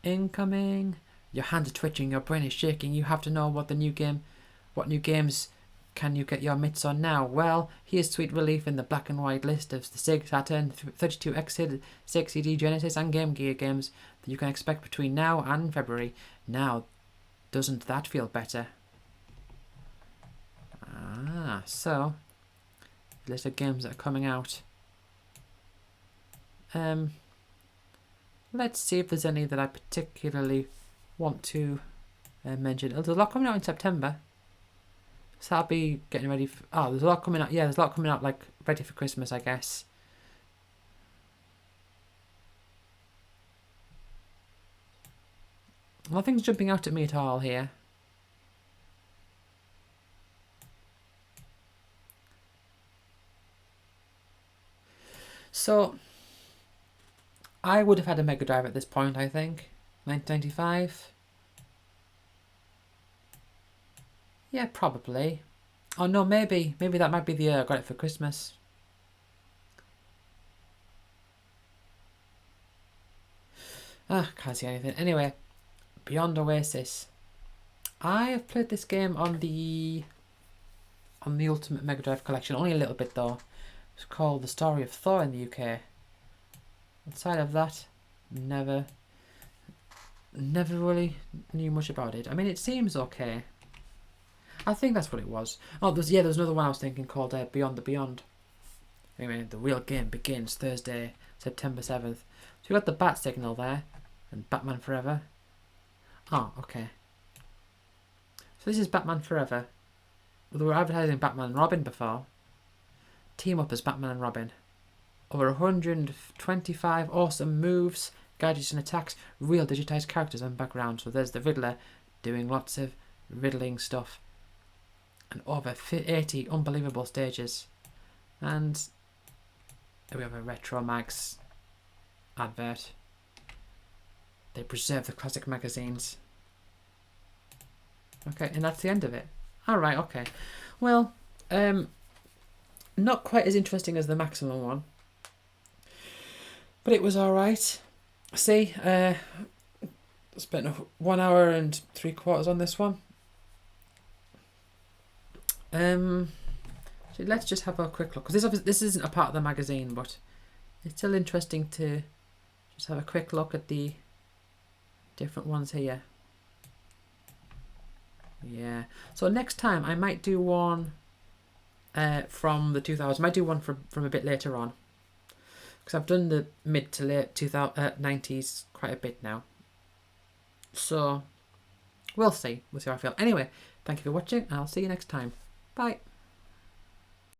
Incoming. Your hands are twitching, your brain is shaking. You have to know what new games can you get your mitts on now? Well, here's sweet relief in the black and white list of the Sega Saturn, 32X, Sega CD, Genesis and Game Gear games that you can expect between now and February. Now, doesn't that feel better? So, list of games that are coming out. Let's see if there's any that I particularly want to mention. There's a lot coming out in September. So I'll be getting ready for... there's a lot coming out. Yeah, there's a lot coming out, like, ready for Christmas, I guess. Nothing's jumping out at me at all here. So, I would have had a Mega Drive at this point, I think. 1995. Yeah, probably. Oh no, maybe that might be the year I got it for Christmas. Can't see anything. Anyway, Beyond Oasis. I have played this game on the Ultimate Mega Drive collection, only a little bit though. It's called The Story of Thor in the UK. Outside of that, never really knew much about it. I mean, it seems okay. I think that's what it was. Oh, there's another one I was thinking called Beyond the Beyond. Anyway, the real game begins Thursday, September 7th. So we got the Bat Signal there, and Batman Forever. Oh, okay. So this is Batman Forever. Well, they were advertising Batman and Robin before. Team up as Batman and Robin. Over 125 awesome moves, gadgets and attacks, real digitized characters and backgrounds. So there's the Riddler doing lots of riddling stuff. And over 80 unbelievable stages. And Then we have a Retro Mags advert. They preserve the classic magazines. Okay, and that's the end of it. Alright, okay. Well, not quite as interesting as the Maximum one. But it was alright. See, spent 1 hour and 3/4 on this one. So let's just have a quick look, because this isn't a part of the magazine, but it's still interesting to just have a quick look at the different ones here. Yeah. So next time I might do one from the 2000s. I might do one from a bit later on, because I've done the mid to late 90s quite a bit now. So we'll see. We'll see how I feel. Anyway, thank you for watching, and I'll see you next time. Bye.